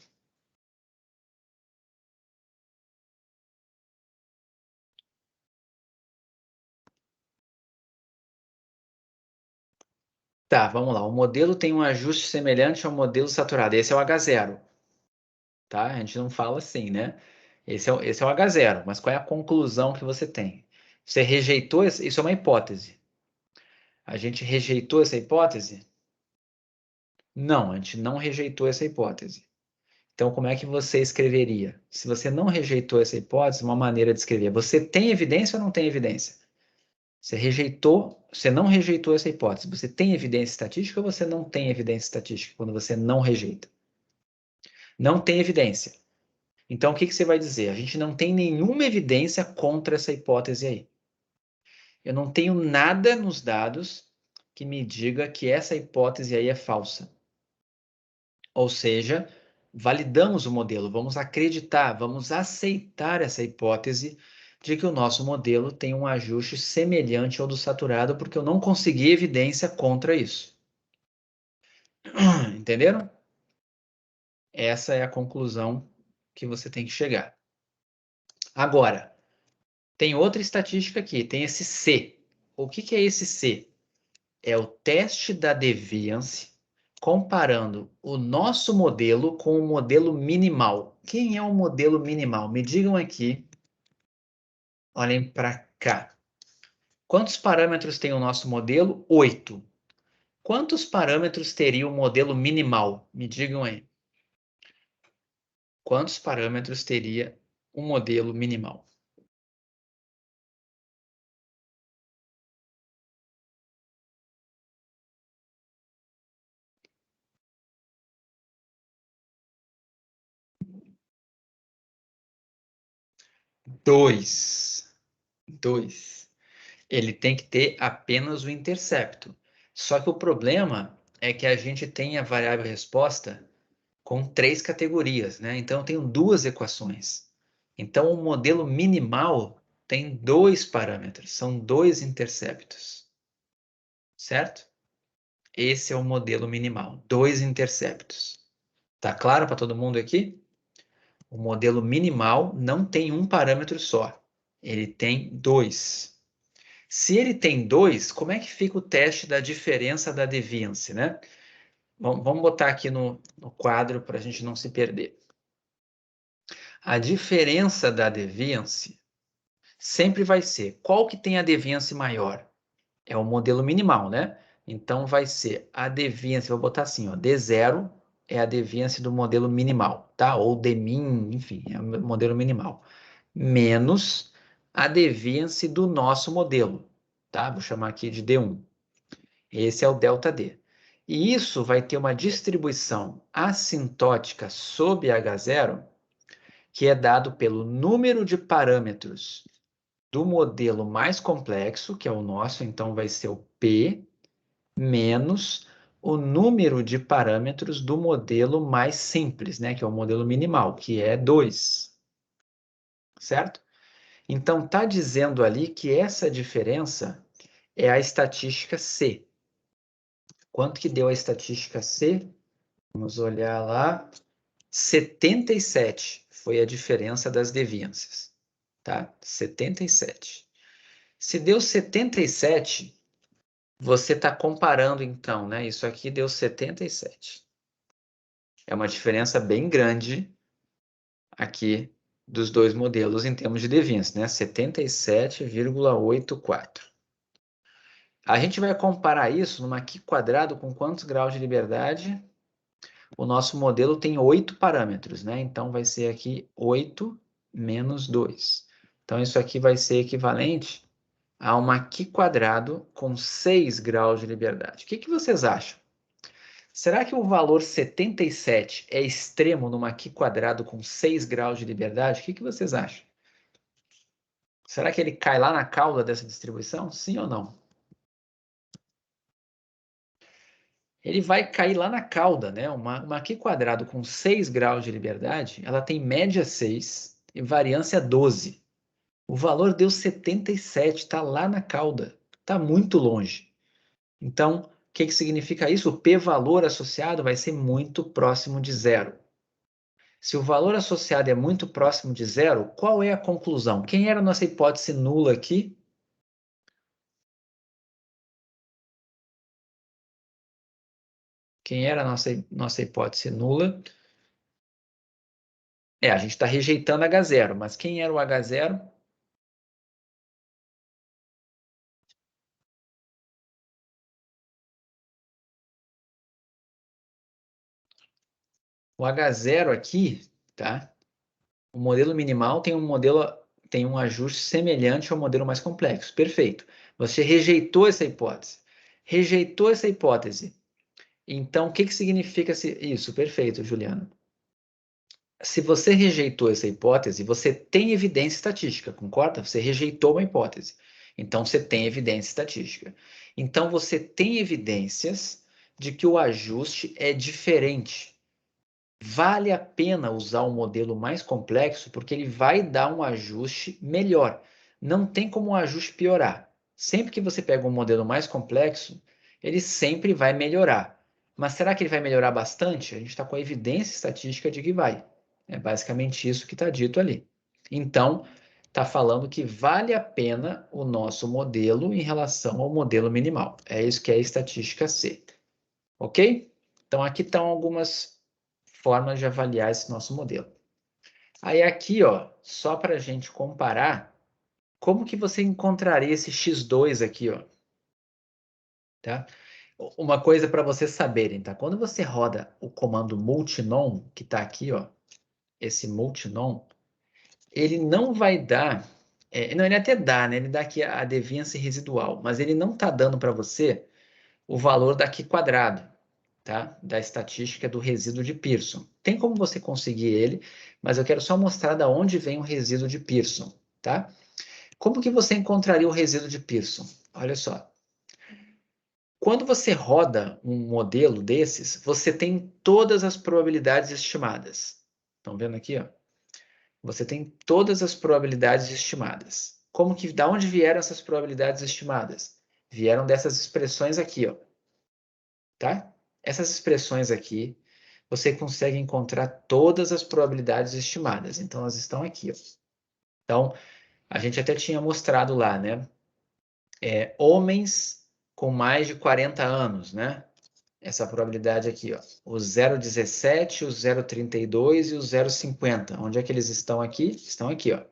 Tá, vamos lá. O modelo tem um ajuste semelhante ao modelo saturado. Esse é o H0, tá? A gente não fala assim, né? Esse é o H0, mas qual é a conclusão que você tem? Você rejeitou, isso é uma hipótese. A gente rejeitou essa hipótese? Não, a gente não rejeitou essa hipótese. Então, como é que você escreveria? Se você não rejeitou essa hipótese, uma maneira de escrever. Você tem evidência ou não tem evidência? Você rejeitou, você não rejeitou essa hipótese. Você tem evidência estatística ou você não tem evidência estatística quando você não rejeita? Não tem evidência. Então, o que você vai dizer? A gente não tem nenhuma evidência contra essa hipótese aí. Eu não tenho nada nos dados que me diga que essa hipótese aí é falsa. Ou seja, validamos o modelo, vamos acreditar, vamos aceitar essa hipótese de que o nosso modelo tem um ajuste semelhante ao do saturado, porque eu não consegui evidência contra isso. Entenderam? Essa é a conclusão que você tem que chegar. Agora, tem outra estatística aqui, tem esse C. O que é esse C? É o teste da deviance comparando o nosso modelo com o modelo minimal. Quem é o modelo minimal? Me digam aqui. Olhem para cá. Quantos parâmetros tem o nosso modelo? 8. Quantos parâmetros teria o modelo minimal? Me digam aí. Quantos parâmetros teria o modelo minimal? Dois. Dois. Ele tem que ter apenas o intercepto. Só que o problema é que a gente tem a variável resposta com 3 categorias, né? Então, eu tenho duas equações. Então, o modelo minimal tem 2 parâmetros, são 2 interceptos, certo? Esse é o modelo minimal, 2 interceptos. Tá claro para todo mundo aqui? O modelo minimal não tem um parâmetro só, ele tem 2. Se ele tem 2, como é que fica o teste da diferença da deviance, né? Vamos botar aqui no quadro para a gente não se perder. A diferença da deviance sempre vai ser qual que tem a deviance maior? É o modelo minimal, né? Então vai ser a deviance, vou botar assim, ó, D0 é a deviance do modelo minimal, tá? Ou Dmin, enfim, é o modelo minimal. Menos a deviance do nosso modelo, tá? Vou chamar aqui de D1. Esse é o ΔD. E isso vai ter uma distribuição assintótica sob H0 que é dado pelo número de parâmetros do modelo mais complexo, que é o nosso, então vai ser o P, menos o número de parâmetros do modelo mais simples, né, que é o modelo minimal, que é 2. Certo? Então, está dizendo ali que essa diferença é a estatística C. Quanto que deu a estatística C? Vamos olhar lá. 77 foi a diferença das deviâncias, tá? 77. Se deu 77, você está comparando então, né? Isso aqui deu 77. É uma diferença bem grande aqui dos dois modelos em termos de deviância, né? 77,84. A gente vai comparar isso numa Q quadrado com quantos graus de liberdade? O nosso modelo tem 8 parâmetros, né? Então, vai ser aqui 8 menos 2. Então, isso aqui vai ser equivalente a uma Q quadrado com 6 graus de liberdade. O que vocês acham? Será que o valor 77 é extremo numa Q quadrado com 6 graus de liberdade? O que vocês acham? Será que ele cai lá na cauda dessa distribuição? Sim ou não? Ele vai cair lá na cauda, né? Uma Q quadrado com 6 graus de liberdade, ela tem média 6 e variância 12. O valor deu 77, está lá na cauda, está muito longe. Então, o que significa isso? O p-valor associado vai ser muito próximo de zero. Se o valor associado é muito próximo de zero, qual é a conclusão? Quem era a nossa hipótese nula aqui? Quem era a nossa hipótese nula? A gente está rejeitando H0, mas quem era o H0? O H0 aqui, tá? O modelo minimal tem um ajuste semelhante ao modelo mais complexo. Perfeito. Você rejeitou essa hipótese. Rejeitou essa hipótese. Então, o que significa isso? Perfeito, Juliano. Se você rejeitou essa hipótese, você tem evidência estatística, concorda? Você rejeitou uma hipótese. Então, você tem evidência estatística. Então, você tem evidências de que o ajuste é diferente. Vale a pena usar um modelo mais complexo porque ele vai dar um ajuste melhor. Não tem como o ajuste piorar. Sempre que você pega um modelo mais complexo, ele sempre vai melhorar. Mas será que ele vai melhorar bastante? A gente está com a evidência estatística de que vai. É basicamente isso que está dito ali. Então, está falando que vale a pena o nosso modelo em relação ao modelo minimal. É isso que é a estatística C. Ok? Então, aqui estão algumas formas de avaliar esse nosso modelo. Aí aqui, ó, só para a gente comparar, como que você encontraria esse x2 aqui, ó? Tá? Uma coisa para vocês saberem, tá? Quando você roda o comando multinom, que está aqui, ó, esse multinom, ele não vai dar, não, ele até dá, né? Ele dá aqui a deviance residual, mas ele não está dando para você o valor daqui quadrado, tá? Da estatística do resíduo de Pearson. Tem como você conseguir ele, mas eu quero só mostrar da onde vem o resíduo de Pearson, tá? Como que você encontraria o resíduo de Pearson? Olha só. Quando você roda um modelo desses, você tem todas as probabilidades estimadas. Estão vendo aqui, ó? Você tem todas as probabilidades estimadas. Como que, da onde vieram essas probabilidades estimadas? Vieram dessas expressões aqui, ó. Tá? Essas expressões aqui, você consegue encontrar todas as probabilidades estimadas. Então, elas estão aqui, ó. Então, a gente até tinha mostrado lá, né? Homens com mais de 40 anos, né? Essa probabilidade aqui, ó. O 0,17, o 0,32 e o 0,50. Onde é que eles estão aqui? Estão aqui, ó.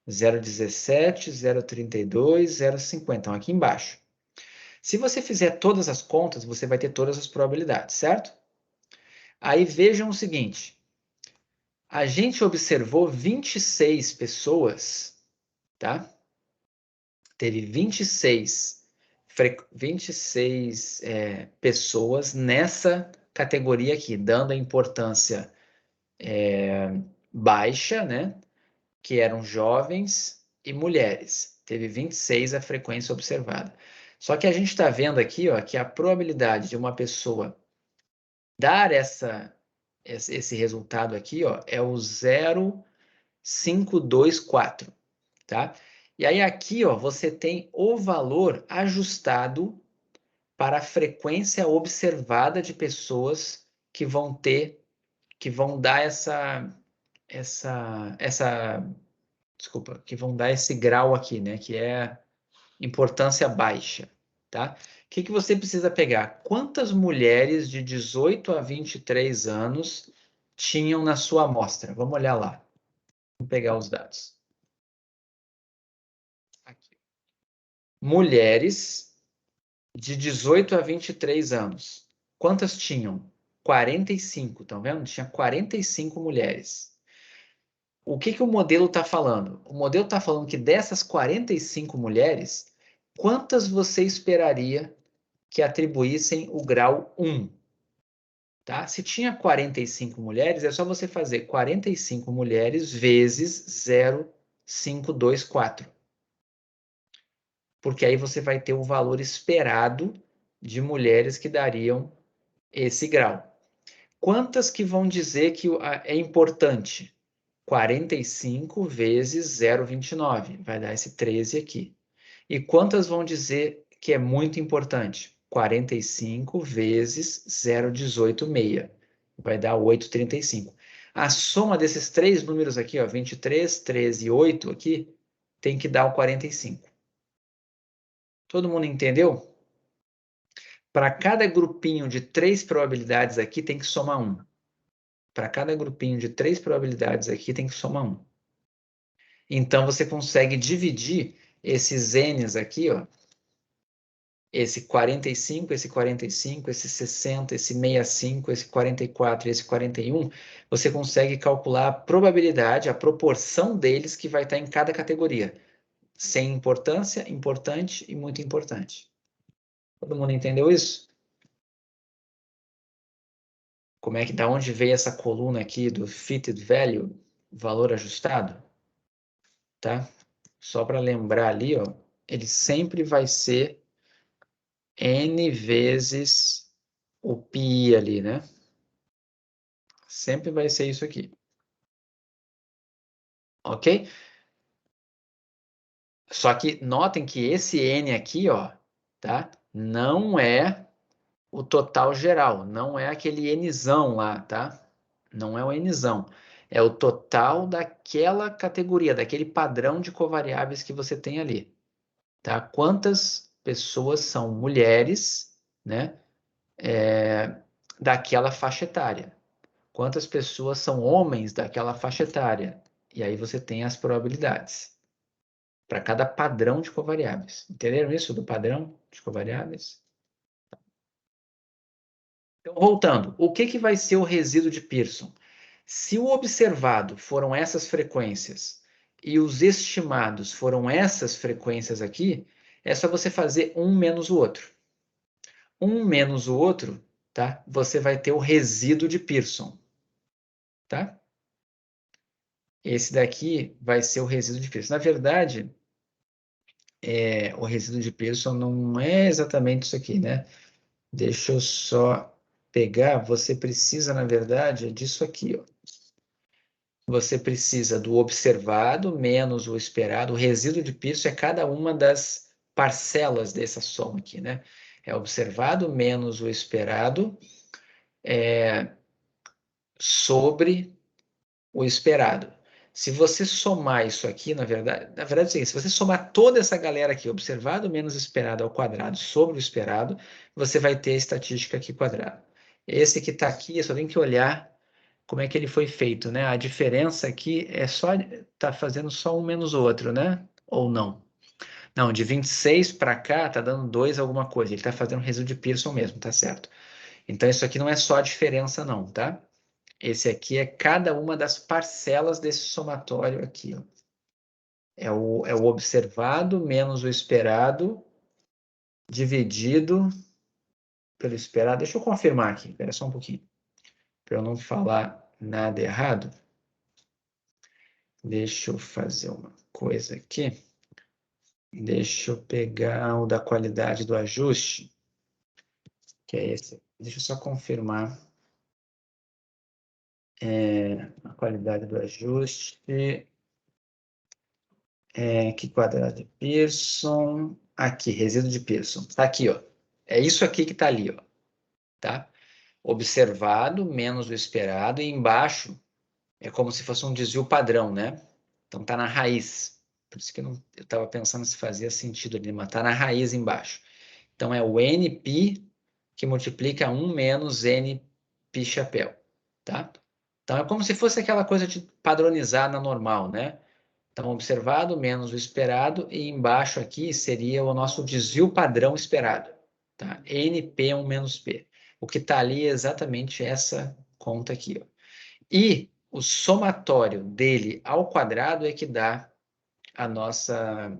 0,17, 0,32, 0,50. Estão aqui embaixo. Se você fizer todas as contas, você vai ter todas as probabilidades, certo? Aí vejam o seguinte. A gente observou 26 pessoas, tá? Teve 26 pessoas nessa categoria aqui, dando a importância baixa, né? Que eram jovens e mulheres. Teve 26 a frequência observada. Só que a gente está vendo aqui, ó, que a probabilidade de uma pessoa dar esse resultado aqui, ó, é o 0,524, tá? E aí aqui, ó, você tem o valor ajustado para a frequência observada de pessoas que vão dar desculpa, que vão dar esse grau aqui, né, que é importância baixa, tá? O que você precisa pegar? Quantas mulheres de 18 a 23 anos tinham na sua amostra? Vamos olhar lá. Vamos pegar os dados. Aqui. Mulheres de 18 a 23 anos. Quantas tinham? 45, estão vendo? Tinha 45 mulheres. O que o modelo está falando? O modelo está falando que dessas 45 mulheres, quantas você esperaria que atribuíssem o grau 1? Tá? Se tinha 45 mulheres, é só você fazer 45 mulheres vezes 0,524. Porque aí você vai ter o valor esperado de mulheres que dariam esse grau. Quantas que vão dizer que é importante? 45 vezes 0,29, vai dar esse 13 aqui. E quantas vão dizer que é muito importante? 45 vezes 0,186, vai dar 8,35. A soma desses três números aqui, ó, 23, 13 e 8 aqui, tem que dar o 45. Todo mundo entendeu? Para cada grupinho de 3 probabilidades aqui, tem que somar 1. Para cada grupinho de 3 probabilidades aqui, tem que somar 1. Então, você consegue dividir esses N's aqui, ó, esse 45, esse 45, esse 60, esse 65, esse 44 e esse 41, você consegue calcular a probabilidade, a proporção deles que vai estar em cada categoria. Sem importância, importante e muito importante. Todo mundo entendeu isso? Como é que, da onde veio essa coluna aqui do fitted value, valor ajustado? Tá? Só para lembrar ali, ó, ele sempre vai ser N vezes o pi ali, né? Sempre vai ser isso aqui. Ok? Só que notem que esse N aqui, ó, tá? Não é o total geral, não é aquele Nzão lá, tá? Não é o Nzão. É o total daquela categoria, daquele padrão de covariáveis que você tem ali, tá? Quantas pessoas são mulheres, né? Daquela faixa etária. Quantas pessoas são homens daquela faixa etária. E aí você tem as probabilidades para cada padrão de covariáveis. Entenderam isso do padrão de covariáveis? Então, voltando, o que vai ser o resíduo de Pearson? Se o observado foram essas frequências e os estimados foram essas frequências aqui, é só você fazer um menos o outro. Um menos o outro, tá? Você vai ter o resíduo de Pearson, tá? Esse daqui vai ser o resíduo de Pearson. Na verdade, o resíduo de Pearson não é exatamente isso aqui, né? Deixa eu só pegar. Você precisa, na verdade, disso aqui, ó. Você precisa do observado menos o esperado. O resíduo de Pearson é cada uma das parcelas dessa soma aqui, né? É observado menos o esperado sobre o esperado. Se você somar isso aqui, na verdade é o seguinte, se você somar toda essa galera aqui, observado menos esperado ao quadrado sobre o esperado, você vai ter a estatística aqui quadrada. Esse que está aqui, eu só tenho que olhar como é que ele foi feito, né? A diferença aqui é só, tá fazendo só um menos o outro, né? Ou não? Não, de 26 para cá tá dando 2 alguma coisa. Ele tá fazendo resíduo de Pearson mesmo, tá certo? Então isso aqui não é só a diferença não, tá? Esse aqui é cada uma das parcelas desse somatório aqui, ó. É o observado menos o esperado dividido pelo esperado. Deixa eu confirmar aqui, espera só um pouquinho, para eu não falar nada errado. Deixa eu fazer uma coisa aqui. Deixa eu pegar o da qualidade do ajuste, que é esse. Deixa eu só confirmar a qualidade do ajuste. Que quadrado de Pearson. Aqui, resíduo de Pearson. Está aqui, ó. É isso aqui que está ali, ó. Tá? Observado menos o esperado, e embaixo é como se fosse um desvio padrão, né? Então está na raiz. Por isso que eu estava pensando se fazia sentido ali, mas está na raiz embaixo. Então é o NP que multiplica 1 menos NP chapéu, tá? Então é como se fosse aquela coisa de padronizar na normal, né? Então, observado menos o esperado, e embaixo aqui seria o nosso desvio padrão esperado, tá? NP1 menos P. O que está ali é exatamente essa conta aqui, ó. E o somatório dele ao quadrado é que dá a nossa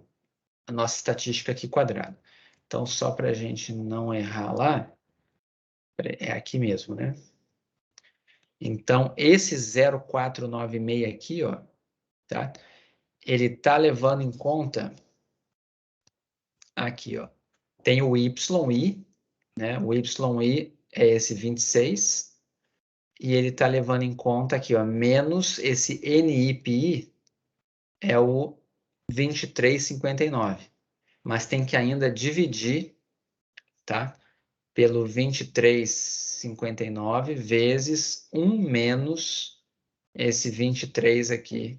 a nossa estatística aqui quadrada. Então, só para a gente não errar lá, é aqui mesmo, né? Então, esse 0,496 aqui, ó, tá? Ele está levando em conta, aqui, ó, tem o YI, né? O YI é esse 26, e ele está levando em conta aqui, ó, menos esse NIPI, é o 23,59. Mas tem que ainda dividir, tá? Pelo 23,59 vezes 1 menos esse 23 aqui.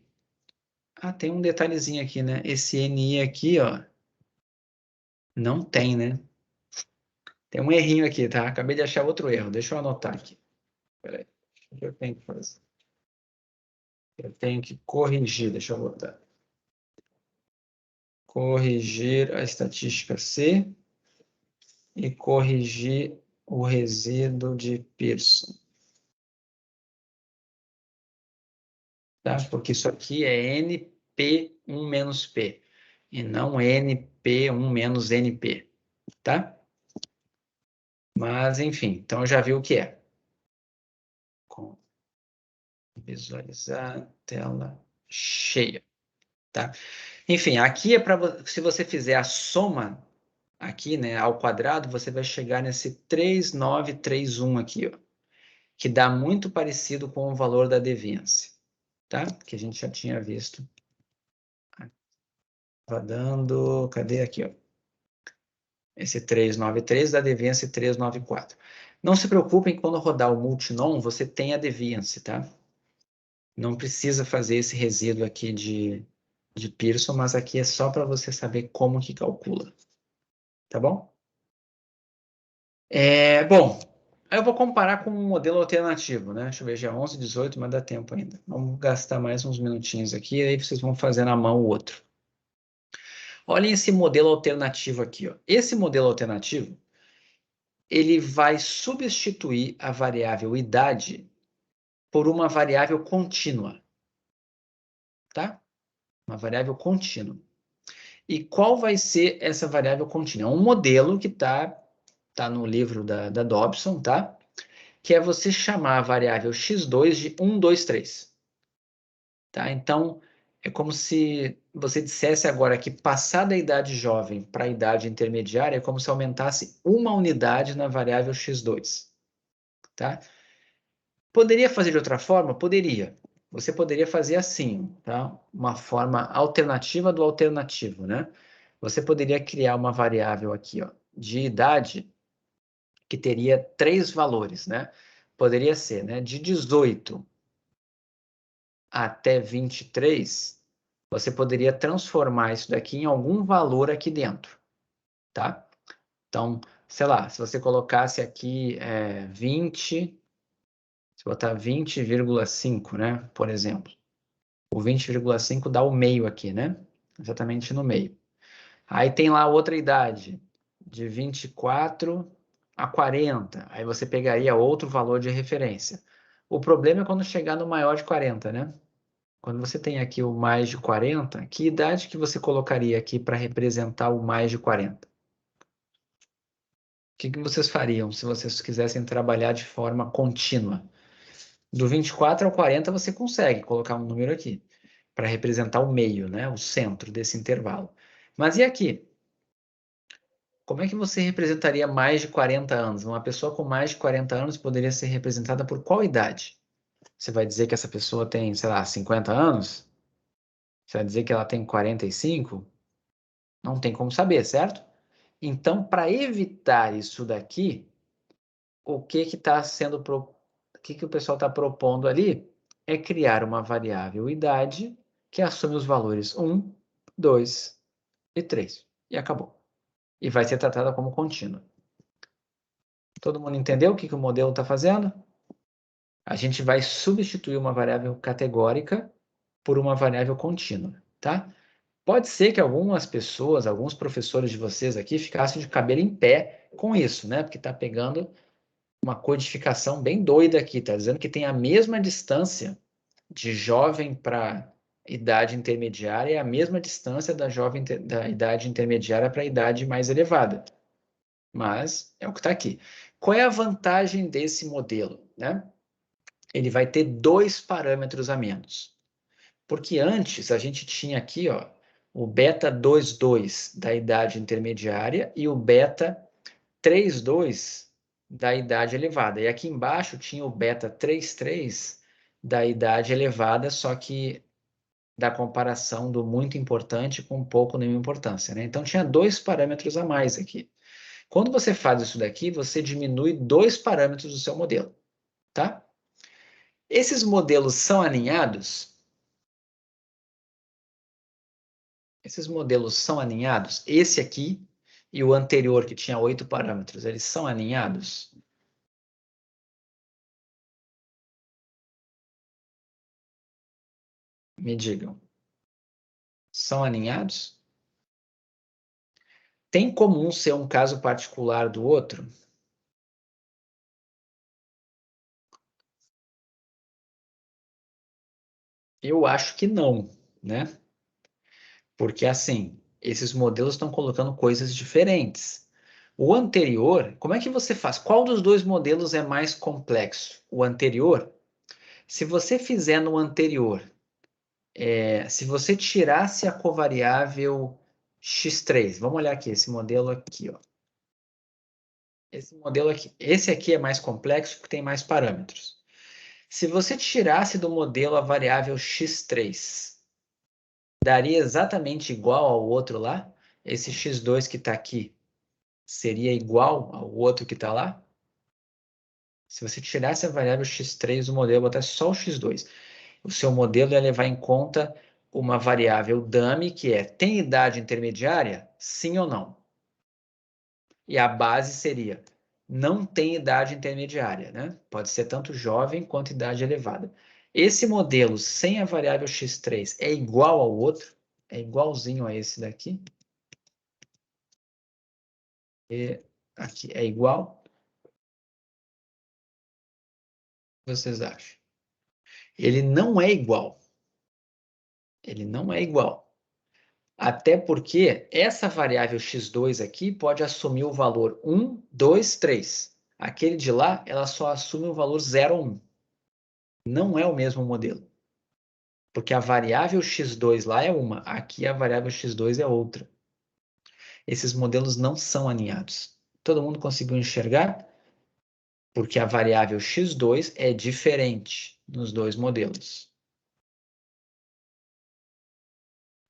Ah, tem um detalhezinho aqui, né? Esse NI aqui, ó, não tem, né? Tem um errinho aqui, tá? Acabei de achar outro erro. Deixa eu anotar aqui. Peraí. O que eu tenho que fazer? Eu tenho que corrigir. Deixa eu botar. Corrigir a estatística C e corrigir o resíduo de Pearson. Tá? Porque isso aqui é NP1 menos P e não NP1 menos NP, tá? Mas, enfim, então já viu o que é. Visualizar tela cheia, tá? Enfim, aqui é para se você fizer a soma aqui, né, ao quadrado, você vai chegar nesse 3931 aqui, ó, que dá muito parecido com o valor da deviance, tá? Que a gente já tinha visto. Estava dando, cadê aqui, ó? Esse 393 da deviance 394. Não se preocupem, quando rodar o multinom, você tem a deviance, tá? Não precisa fazer esse resíduo aqui de Pearson, mas aqui é só para você saber como que calcula. Tá bom? Bom, eu vou comparar com um modelo alternativo, né? Deixa eu ver, já 11, 18, mas dá tempo ainda. Vamos gastar mais uns minutinhos aqui, aí vocês vão fazer na mão o outro. Olhem esse modelo alternativo aqui, ó. Esse modelo alternativo, ele vai substituir a variável idade por uma variável contínua, tá? Uma variável contínua. E qual vai ser essa variável contínua? É um modelo que tá no livro da Dobson, tá? Que é você chamar a variável x2 de 1, 2, 3. Tá? Então, é como se você dissesse agora que passar da idade jovem para a idade intermediária é como se aumentasse uma unidade na variável x2. Tá? Poderia fazer de outra forma? Poderia. Você poderia fazer assim, tá? Uma forma alternativa do alternativo, né? Você poderia criar uma variável aqui, ó, de idade que teria 3 valores, né? Poderia ser, né, de 18 até 23, você poderia transformar isso daqui em algum valor aqui dentro, tá? Então, sei lá, se você colocasse aqui 20, se botar 20,5, né, por exemplo. O 20,5 dá o meio aqui, né? Exatamente no meio. Aí tem lá outra idade, de 24 a 40. Aí você pegaria outro valor de referência. O problema é quando chegar no maior de 40, né? Quando você tem aqui o mais de 40, que idade que você colocaria aqui para representar o mais de 40? O que vocês fariam se vocês quisessem trabalhar de forma contínua? Do 24 ao 40 você consegue colocar um número aqui, para representar o meio, né? O centro desse intervalo. Mas e aqui? Como é que você representaria mais de 40 anos? Uma pessoa com mais de 40 anos poderia ser representada por qual idade? Você vai dizer que essa pessoa tem, sei lá, 50 anos? Você vai dizer que ela tem 45? Não tem como saber, certo? Então, para evitar isso daqui, o que está sendo o que o pessoal está propondo ali é criar uma variável idade que assume os valores 1, 2 e 3. E acabou. E vai ser tratada como contínua. Todo mundo entendeu o que o modelo está fazendo? A gente vai substituir uma variável categórica por uma variável contínua, tá? Pode ser que algumas pessoas, alguns professores de vocês aqui ficassem de cabelo em pé com isso, né? Porque está pegando uma codificação bem doida aqui, está dizendo que tem a mesma distância de jovem para idade intermediária é a mesma distância da idade intermediária para a idade mais elevada. Mas é o que está aqui. Qual é a vantagem desse modelo, né? Ele vai ter 2 parâmetros a menos. Porque antes a gente tinha aqui, ó, o beta 22 da idade intermediária e o beta 32 da idade elevada. E aqui embaixo tinha o beta 33 da idade elevada, só que da comparação do muito importante com pouco nenhuma importância, né? Então tinha 2 parâmetros a mais aqui. Quando você faz isso daqui, você diminui 2 parâmetros do seu modelo, tá? Esses modelos são alinhados? Esses modelos são alinhados? Esse aqui e o anterior, que tinha 8 parâmetros, eles são alinhados? Me digam. São alinhados? Tem como um ser um caso particular do outro? Eu acho que não, né? Porque assim, esses modelos estão colocando coisas diferentes. O anterior, como é que você faz? Qual dos dois modelos é mais complexo? O anterior? Se você fizer no anterior, se você tirasse a covariável x3, vamos olhar aqui, esse modelo aqui, ó. Esse modelo aqui, esse aqui é mais complexo porque tem mais parâmetros. Se você tirasse do modelo a variável x3, daria exatamente igual ao outro lá? Esse x2 que está aqui seria igual ao outro que está lá? Se você tirasse a variável x3 do modelo, botar só o x2, o seu modelo ia levar em conta uma variável dummy, que é, tem idade intermediária? Sim ou não? E a base seria, não tem idade intermediária, né? Pode ser tanto jovem quanto idade elevada. Esse modelo sem a variável x3 é igual ao outro? É igualzinho a esse daqui? E aqui é igual? O que vocês acham? Ele não é igual. Ele não é igual. Até porque essa variável x2 aqui pode assumir o valor 1, 2, 3. Aquele de lá, ela só assume o valor 0 ou 1. Não é o mesmo modelo. Porque a variável x2 lá é uma, aqui a variável x2 é outra. Esses modelos não são alinhados. Todo mundo conseguiu enxergar? Porque a variável x2 é diferente nos dois modelos.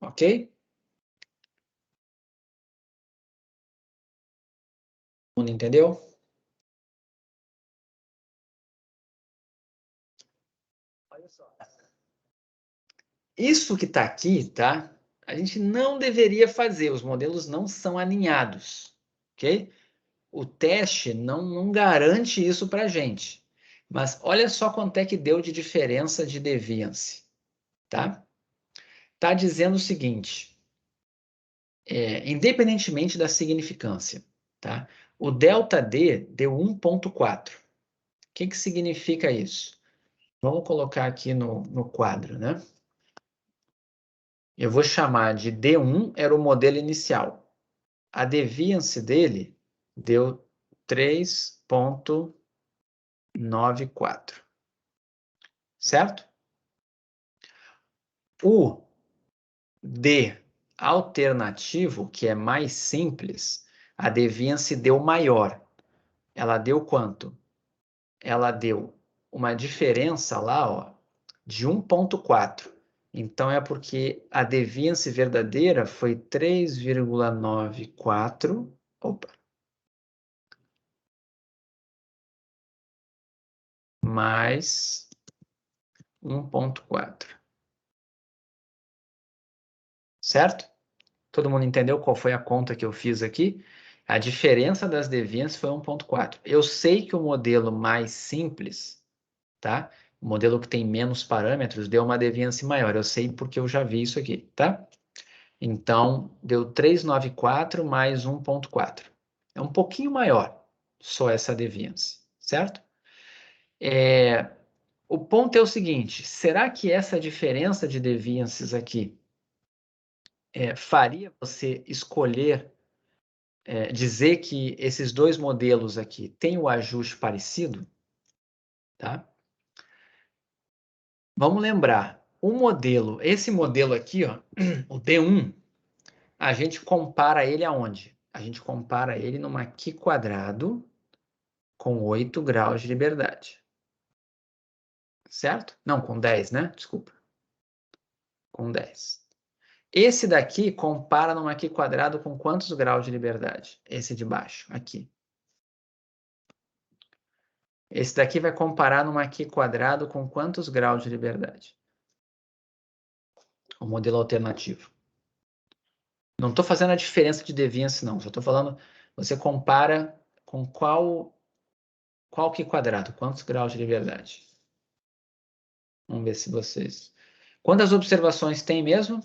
Ok? Todo mundo entendeu? Olha só. Isso que está aqui, tá? A gente não deveria fazer, os modelos não são alinhados, ok? O teste não garante isso para a gente. Mas olha só quanto é que deu de diferença de deviance, tá? Tá dizendo o seguinte, independentemente da significância, tá? O delta D deu 1,4. O que significa isso? Vamos colocar aqui no quadro, né? Eu vou chamar de D1, era o modelo inicial. A deviance dele deu 3,94. Certo? O D alternativo, que é mais simples, a deviance deu maior. Ela deu quanto? Ela deu uma diferença lá, ó, de 1,4. Então, é porque a deviance verdadeira foi 3,94. Opa. Mais 1,4. Certo? Todo mundo entendeu qual foi a conta que eu fiz aqui? A diferença das deviances foi 1,4. Eu sei que o modelo mais simples, tá? O modelo que tem menos parâmetros deu uma deviance maior. Eu sei porque eu já vi isso aqui, tá? Então, deu 394 mais 1,4. É um pouquinho maior só essa deviance, certo? O ponto é o seguinte, será que essa diferença de deviances aqui faria você escolher, dizer que esses dois modelos aqui têm o ajuste parecido? Tá? Vamos lembrar, esse modelo aqui, ó, o D1, a gente compara ele aonde? A gente compara ele numa Q quadrado com 8 graus de liberdade. Certo? Não, com 10, né? Desculpa. Com 10. Esse daqui compara numa Q quadrado com quantos graus de liberdade? Esse de baixo, aqui. Esse daqui vai comparar numa Q quadrado com quantos graus de liberdade? O modelo alternativo. Não estou fazendo a diferença de deviance, não. Só estou falando, você compara com qual Q quadrado? Quantos graus de liberdade? Vamos ver se vocês... Quantas observações tem mesmo?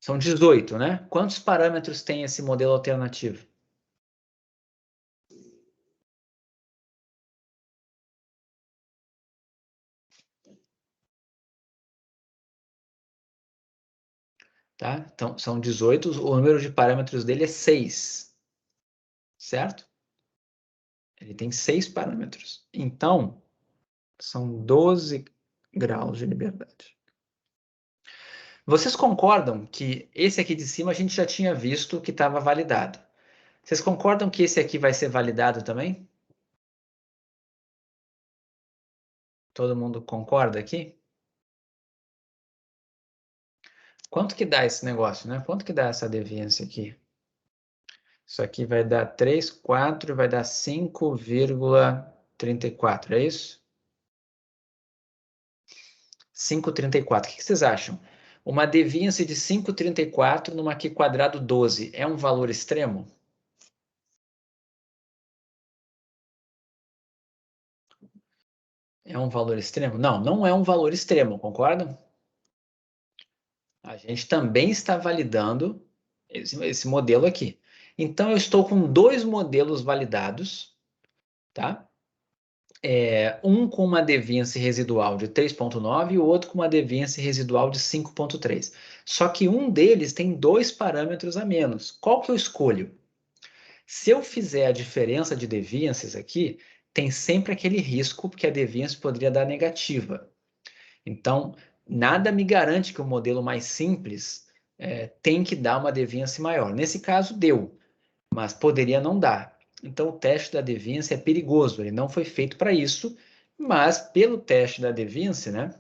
São 18, né? Quantos parâmetros tem esse modelo alternativo? Tá? Então, são 18, o número de parâmetros dele é 6. Certo? Ele tem 6 parâmetros. Então, são 12 graus de liberdade. Vocês concordam que esse aqui de cima a gente já tinha visto que estava validado? Vocês concordam que esse aqui vai ser validado também? Todo mundo concorda aqui? Quanto que dá esse negócio, né? Quanto que dá essa deviância aqui? Isso aqui vai dar 3, 4, vai dar 5,34, é isso? 5,34. O que vocês acham? Uma deviance de 5,34 numa Q quadrado 12 é um valor extremo? É um valor extremo? Não, não é um valor extremo, concordam? A gente também está validando esse modelo aqui. Então, eu estou com dois modelos validados, tá? Um com uma deviance residual de 3,9 e o outro com uma deviance residual de 5,3. Só que um deles tem 2 parâmetros a menos. Qual que eu escolho? Se eu fizer a diferença de deviances aqui, tem sempre aquele risco que a deviance poderia dar negativa. Então, nada me garante que o modelo mais simples tem que dar uma deviance maior. Nesse caso, deu, mas poderia não dar. Então, o teste da deviance é perigoso, ele não foi feito para isso, mas pelo teste da deviance, né,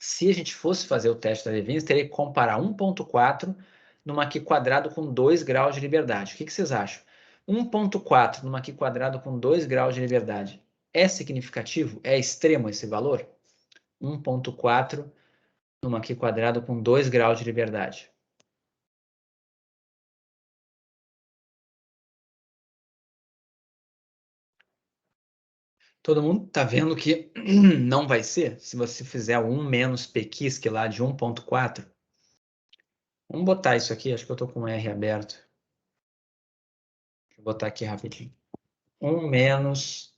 se a gente fosse fazer o teste da deviance, teria que comparar 1,4 numa Q quadrado com 2 graus de liberdade. O que vocês acham? 1,4 numa Q quadrado com 2 graus de liberdade é significativo? É extremo esse valor? 1,4 numa Q quadrado com 2 graus de liberdade. Todo mundo está vendo que não vai ser? Se você fizer o 1 menos pequisque lá de 1,4. Vamos botar isso aqui, acho que eu estou com o R aberto. Deixa eu botar aqui rapidinho. 1 menos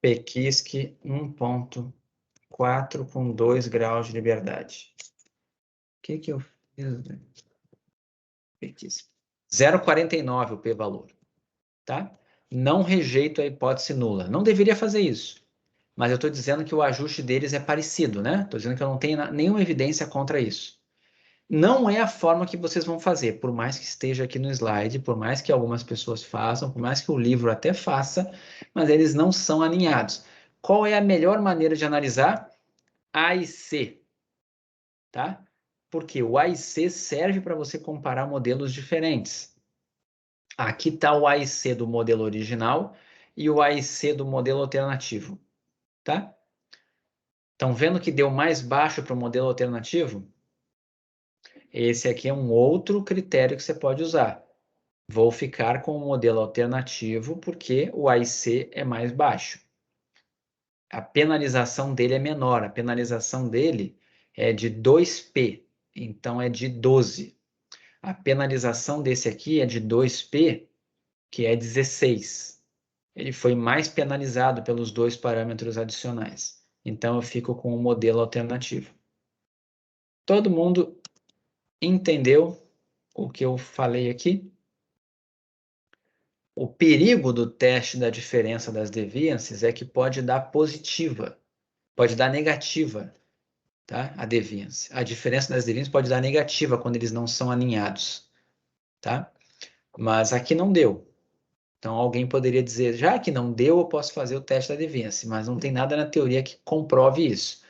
pequisque 1,4 com 2 graus de liberdade. O que eu fiz? Pequisque. 0,49 o p-valor. Tá? Não rejeito a hipótese nula. Não deveria fazer isso. Mas eu estou dizendo que o ajuste deles é parecido, né? Estou dizendo que eu não tenho nenhuma evidência contra isso. Não é a forma que vocês vão fazer, por mais que esteja aqui no slide, por mais que algumas pessoas façam, por mais que o livro até faça, mas eles não são alinhados. Qual é a melhor maneira de analisar? A e C, tá? Porque o A e C serve para você comparar modelos diferentes. Aqui está o A e C do modelo original e o A e C do modelo alternativo, tá? Estão vendo que deu mais baixo para o modelo alternativo? Esse aqui é um outro critério que você pode usar. Vou ficar com o modelo alternativo porque o AIC é mais baixo. A penalização dele é menor. A penalização dele é de 2P, então é de 12. A penalização desse aqui é de 2P, que é 16. ele foi mais penalizado pelos dois parâmetros adicionais. Então, eu fico com o modelo alternativo. Todo mundo entendeu o que eu falei aqui? O perigo do teste da diferença das deviances é que pode dar positiva, pode dar negativa, tá? A deviance. A diferença das deviances pode dar negativa quando eles não são alinhados, tá? Mas aqui não deu. Então, alguém poderia dizer, já que não deu, eu posso fazer o teste da deviance, mas não tem nada na teoria que comprove isso.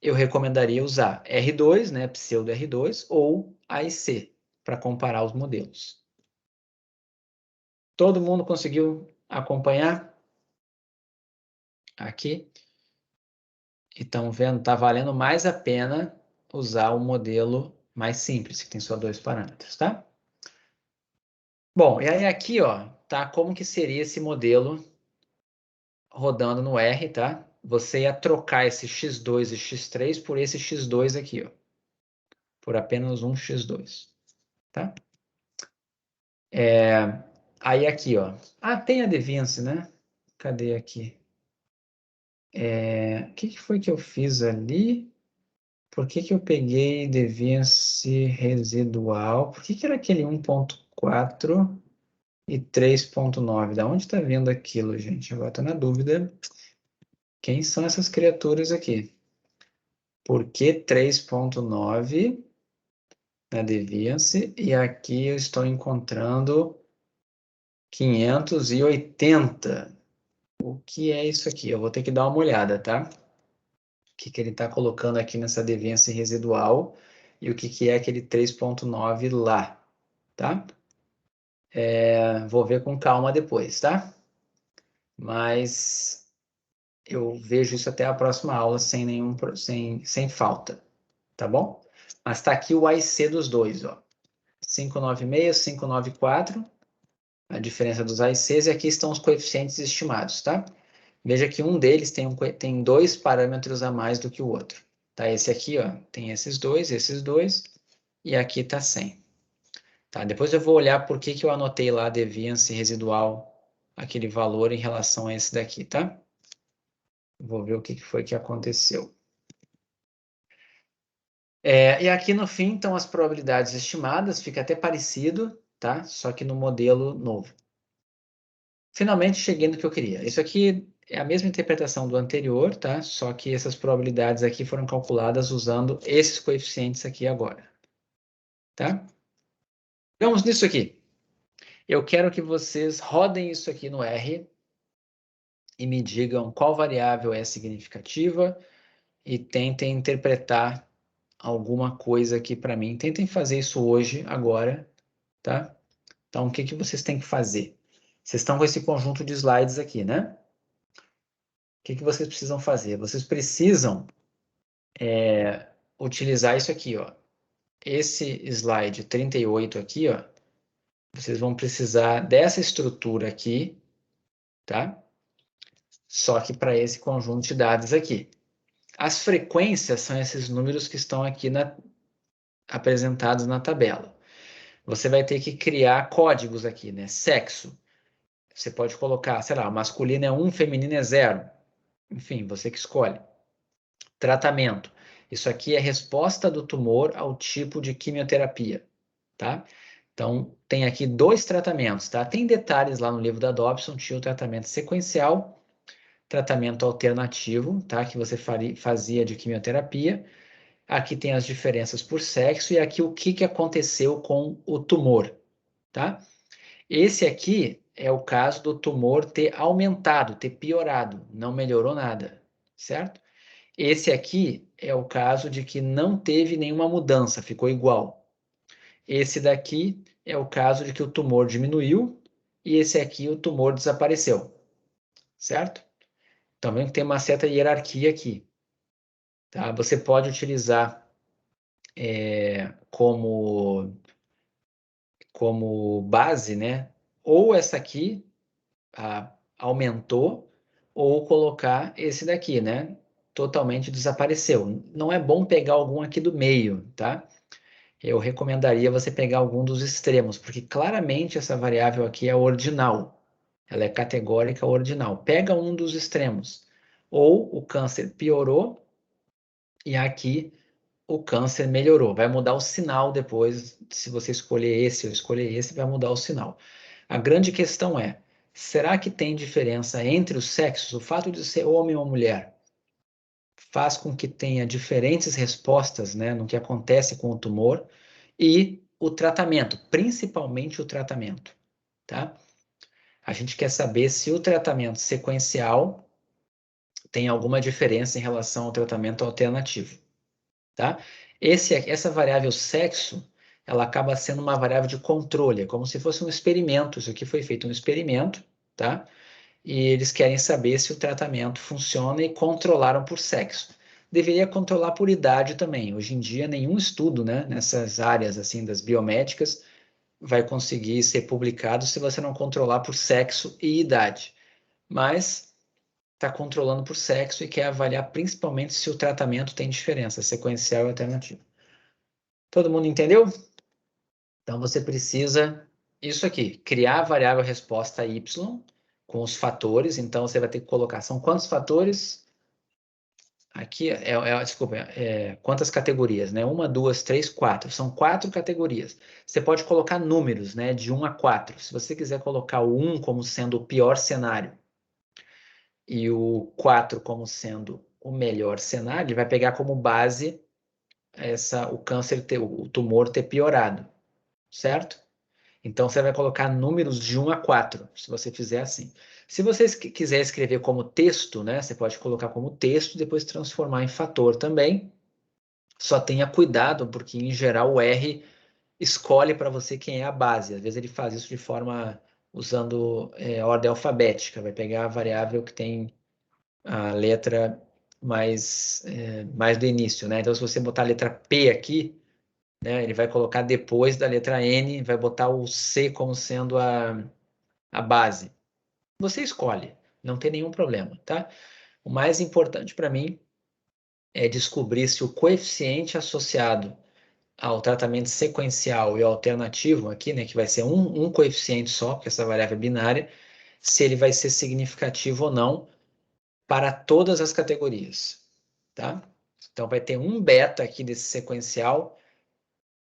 Eu recomendaria usar R2, né, pseudo R2, ou AIC, para comparar os modelos. Todo mundo conseguiu acompanhar aqui? Então, vendo, está valendo mais a pena usar o modelo mais simples, que tem só dois parâmetros, tá? Bom, e aí aqui, ó, tá como que seria esse modelo rodando no R, tá? Você ia trocar esse x2 e x3 por esse x2 aqui, ó. Por apenas um x2, tá? Aí aqui, ó. Ah, tem a deviance, né? Cadê aqui? O que foi que eu fiz ali? Por que que eu peguei deviance residual? Por que que era aquele 1.4 e 3.9? Da onde está vindo aquilo, gente? Agora estou na dúvida. Quem são essas criaturas aqui? Por que 3.9 na deviance? E aqui eu estou encontrando 580. O que é isso aqui? Eu vou ter que dar uma olhada, tá? O que que ele está colocando aqui nessa deviance residual e o que que é aquele 3.9 lá, tá? Vou ver com calma depois, tá? Mas eu vejo isso até a próxima aula sem falta, tá bom? Mas está aqui o AIC dos dois, ó. 596, 594, a diferença dos AICs, e aqui estão os coeficientes estimados, tá? Veja que um deles tem dois parâmetros a mais do que o outro. Tá? Esse aqui, ó, tem esses dois, e aqui está 100. Tá? Depois eu vou olhar por que que eu anotei lá deviance residual, aquele valor em relação a esse daqui, tá? Vou ver o que que foi que aconteceu. E aqui no fim estão as probabilidades estimadas, fica até parecido, tá? Só que no modelo novo. Finalmente cheguei no que eu queria. Isso aqui é a mesma interpretação do anterior, tá? Só que essas probabilidades aqui foram calculadas usando esses coeficientes aqui agora, tá? Vamos nisso aqui. Eu quero que vocês rodem isso aqui no R e me digam qual variável é significativa e tentem interpretar alguma coisa aqui para mim. Tentem fazer isso hoje, agora, tá? Então, o que que vocês têm que fazer? Vocês estão com esse conjunto de slides aqui, né? O que que vocês precisam fazer? Vocês precisam utilizar isso aqui, ó. Esse slide 38 aqui, ó. Vocês vão precisar dessa estrutura aqui, tá? Só que para esse conjunto de dados aqui. As frequências são esses números que estão aqui apresentados na tabela. Você vai ter que criar códigos aqui, né? Sexo. Você pode colocar, sei lá, masculino é 1, feminino é 0. Enfim, você que escolhe. Tratamento. Isso aqui é resposta do tumor ao tipo de quimioterapia, tá? Então, tem aqui dois tratamentos, tá? Tem detalhes lá no livro da Dobson, tinha o tratamento sequencial, tratamento alternativo, tá? Que você fazia de quimioterapia. Aqui tem as diferenças por sexo e aqui o que que aconteceu com o tumor, tá? Esse aqui é o caso do tumor ter aumentado, ter piorado, não melhorou nada, certo? Esse aqui é o caso de que não teve nenhuma mudança, ficou igual. Esse daqui é o caso de que o tumor diminuiu e esse aqui o tumor desapareceu, certo? Então, vendo que tem uma certa hierarquia aqui, tá? Você pode utilizar como base, né? Ou essa aqui aumentou, ou colocar esse daqui, né? Totalmente desapareceu. Não é bom pegar algum aqui do meio, tá? Eu recomendaria você pegar algum dos extremos, porque claramente essa variável aqui é ordinal. Ela é categórica ou ordinal. Pega um dos extremos. Ou o câncer piorou e aqui o câncer melhorou. Vai mudar o sinal depois. Se você escolher esse ou escolher esse, vai mudar o sinal. A grande questão é, será que tem diferença entre os sexos? O fato de ser homem ou mulher faz com que tenha diferentes respostas, né, no que acontece com o tumor e o tratamento, principalmente o tratamento, tá? A gente quer saber se o tratamento sequencial tem alguma diferença em relação ao tratamento alternativo, tá? Essa variável sexo, ela acaba sendo uma variável de controle, é como se fosse um experimento. Isso aqui foi feito um experimento, tá? E eles querem saber se o tratamento funciona e controlaram por sexo. Deveria controlar por idade também. Hoje em dia, nenhum estudo, né, nessas áreas assim das biomédicas vai conseguir ser publicado se você não controlar por sexo e idade. Mas está controlando por sexo e quer avaliar principalmente se o tratamento tem diferença sequencial e alternativo. Todo mundo entendeu? Então você precisa isso aqui, criar a variável resposta y com os fatores. Então você vai ter que colocar, são quantos fatores? Aqui desculpa, quantas categorias, né? Uma, duas, três, quatro. São 4 categorias. Você pode colocar números, né? De 1 a 4. Se você quiser colocar o 1 como sendo o pior cenário e o 4 como sendo o melhor cenário, ele vai pegar como base o câncer, o tumor ter piorado, certo? Então, você vai colocar números de 1 a 4, se você fizer assim. Se você quiser escrever como texto, né, você pode colocar como texto e depois transformar em fator também. Só tenha cuidado, porque em geral o R escolhe para você quem é a base. Às vezes ele faz isso de forma usando ordem alfabética. Vai pegar a variável que tem a letra mais do início, né? Então, se você botar a letra P aqui, né, ele vai colocar depois da letra N, vai botar o C como sendo a base. Você escolhe, não tem nenhum problema, tá? O mais importante para mim é descobrir se o coeficiente associado ao tratamento sequencial e alternativo aqui, né, que vai ser um coeficiente só, porque essa variável é binária, se ele vai ser significativo ou não para todas as categorias, tá? Então vai ter um beta aqui desse sequencial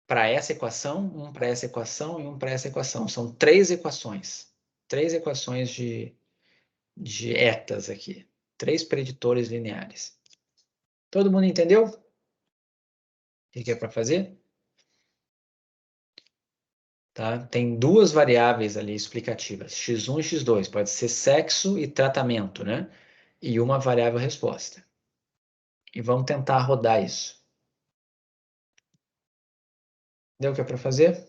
para essa equação, um para essa equação e um para essa equação. São 3 equações de etas aqui, 3 preditores lineares. Todo mundo entendeu o que é para fazer? Tá? Tem 2 variáveis ali explicativas, x1 e x2, pode ser sexo e tratamento, né? E uma variável resposta. E vamos tentar rodar isso. Deu o que é para fazer?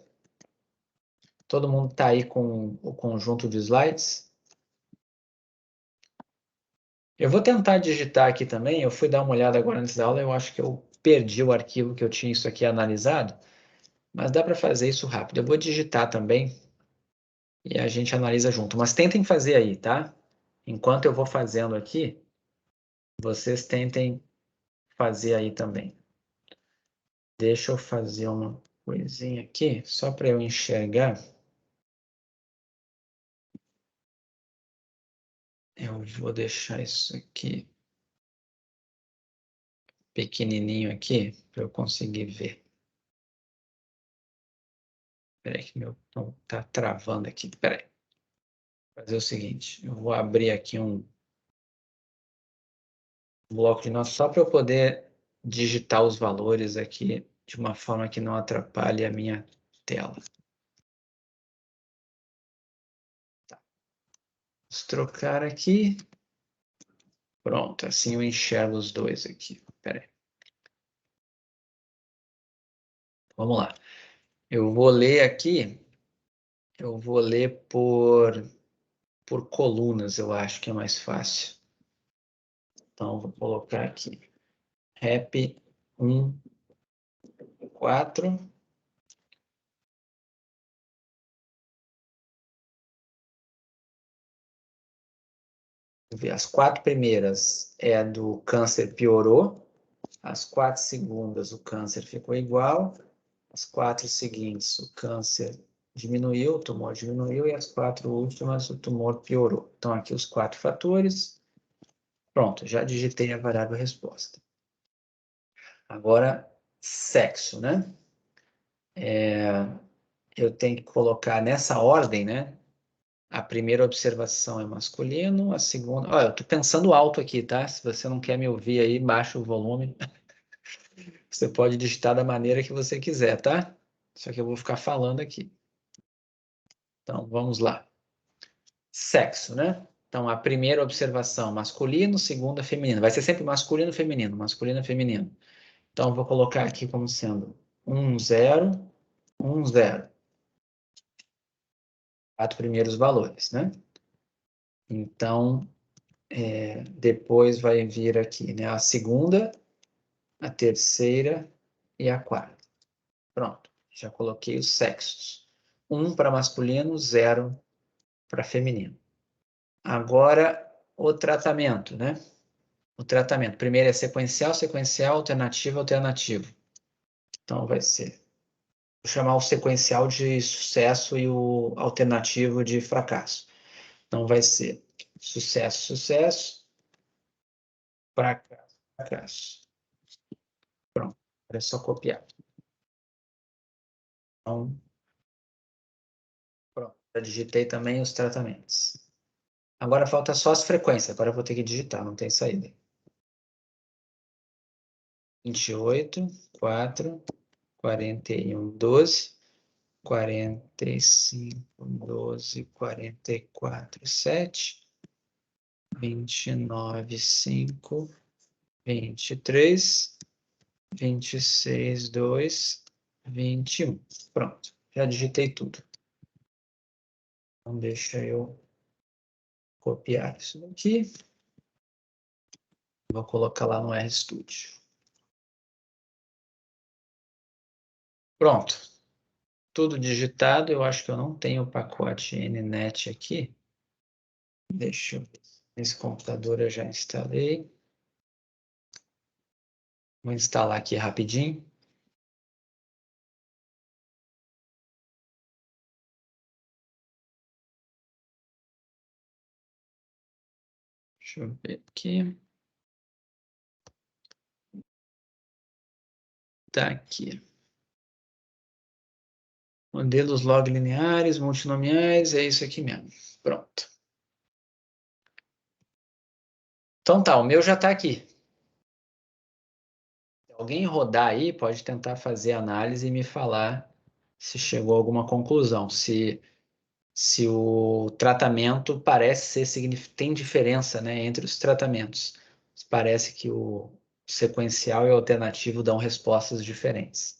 Todo mundo está aí com o conjunto de slides? Eu vou tentar digitar aqui também. Eu fui dar uma olhada agora antes da aula. Eu acho que eu perdi o arquivo que eu tinha isso aqui analisado. Mas dá para fazer isso rápido. Eu vou digitar também e a gente analisa junto. Mas tentem fazer aí, tá? Enquanto eu vou fazendo aqui, vocês tentem fazer aí também. Deixa eu fazer uma coisinha aqui, só para eu enxergar. Eu vou deixar isso aqui pequenininho aqui para eu conseguir ver. Espera aí que meu tá travando aqui. Espera aí. Vou fazer o seguinte, eu vou abrir aqui um bloco de notas só para eu poder digitar os valores aqui de uma forma que não atrapalhe a minha tela. Tá. Vamos trocar aqui. Pronto, assim eu enxergo os dois aqui. Espera aí. Vamos lá. Eu vou ler aqui, eu vou ler por colunas, eu acho que é mais fácil. Então, vou colocar aqui. Rep 1, 4. As 4 primeiras é do câncer piorou, as 4 segundas o câncer ficou igual, as 4 seguintes o câncer diminuiu, o tumor diminuiu, e as 4 últimas o tumor piorou. Então, aqui os 4 fatores. Pronto, já digitei a variável resposta. Agora, sexo, né? Eu tenho que colocar nessa ordem, né? A primeira observação é masculino, a segunda... Olha, eu tô pensando alto aqui, tá? Se você não quer me ouvir aí, baixa o volume. Você pode digitar da maneira que você quiser, tá? Só que eu vou ficar falando aqui. Então, vamos lá. Sexo, né? Então, a primeira observação, masculino, segunda, feminino. Vai ser sempre masculino, feminino, feminino. Então, eu vou colocar aqui como sendo 1, 0, 1, 0. 4 primeiros valores, né? Então, depois vai vir aqui, né? A segunda, a terceira e a quarta. Pronto, já coloquei os sexos. 1 para masculino, 0 para feminino. Agora, o tratamento, né? O tratamento. Primeiro é sequencial, sequencial, alternativo, alternativo. Então, vai ser... Vou chamar o sequencial de sucesso e o alternativo de fracasso. Então, vai ser sucesso, sucesso, fracasso, fracasso. Pronto, é só copiar. Então, pronto, já digitei também os tratamentos. Agora falta só as frequências, agora eu vou ter que digitar, não tem saída. 28, 4, 41, 12, 45, 12, 44, 7, 29, 5, 23, 26, 2, 21. Pronto, já digitei tudo. Então, deixa eu copiar isso daqui. Vou colocar lá no RStudio. Pronto. Tudo digitado. Eu acho que eu não tenho o pacote NNet aqui. Deixa eu ver. Esse computador eu já instalei. Vou instalar aqui rapidinho. Deixa eu ver aqui. Tá aqui. Modelos log lineares, multinomiais, é isso aqui mesmo. Pronto. Então tá, o meu já está aqui. Se alguém rodar aí, pode tentar fazer análise e me falar se chegou a alguma conclusão. Se o tratamento parece ser, tem diferença, né, entre os tratamentos. Parece que o sequencial e o alternativo dão respostas diferentes.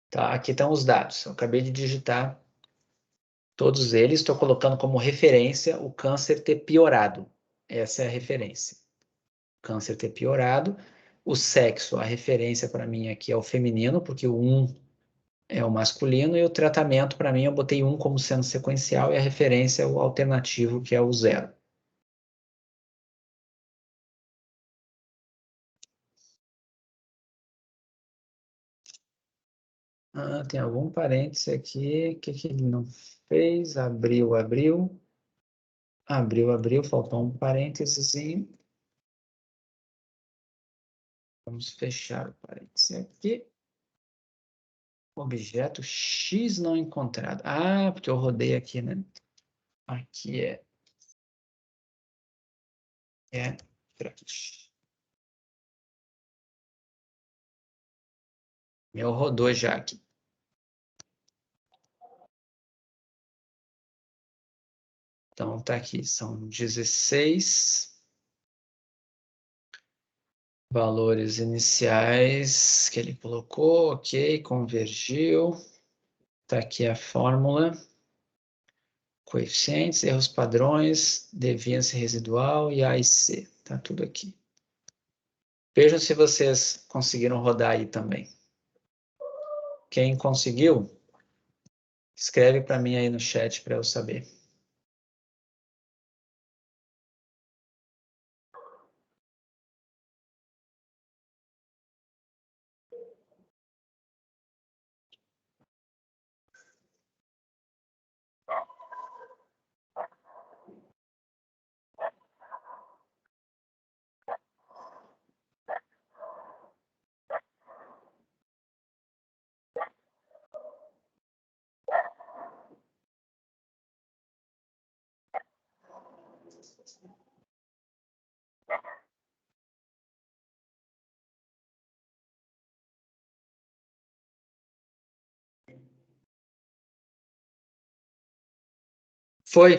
Tá, aqui estão os dados. Eu acabei de digitar todos eles. Estou colocando como referência o câncer ter piorado. Essa é a referência. O câncer ter piorado. O sexo, a referência para mim aqui é o feminino, porque o 1 é o masculino, e o tratamento, para mim, eu botei 1 como sendo sequencial, e a referência é o alternativo, que é o 0. Ah, tem algum parêntese aqui. O que que ele não fez? Abriu, abriu. Abriu, abriu. Faltou um parênteses. Vamos fechar o parêntese aqui. Objeto X não encontrado. Ah, porque eu rodei aqui, né? Aqui é trash. Meu rodou já aqui. Então, tá aqui. São 16 valores iniciais que ele colocou. Ok, convergiu. Tá aqui a fórmula. Coeficientes, erros padrões, deviância residual e A e C. Tá tudo aqui. Vejam se vocês conseguiram rodar aí também. Quem conseguiu, escreve para mim aí no chat para eu saber. Foi,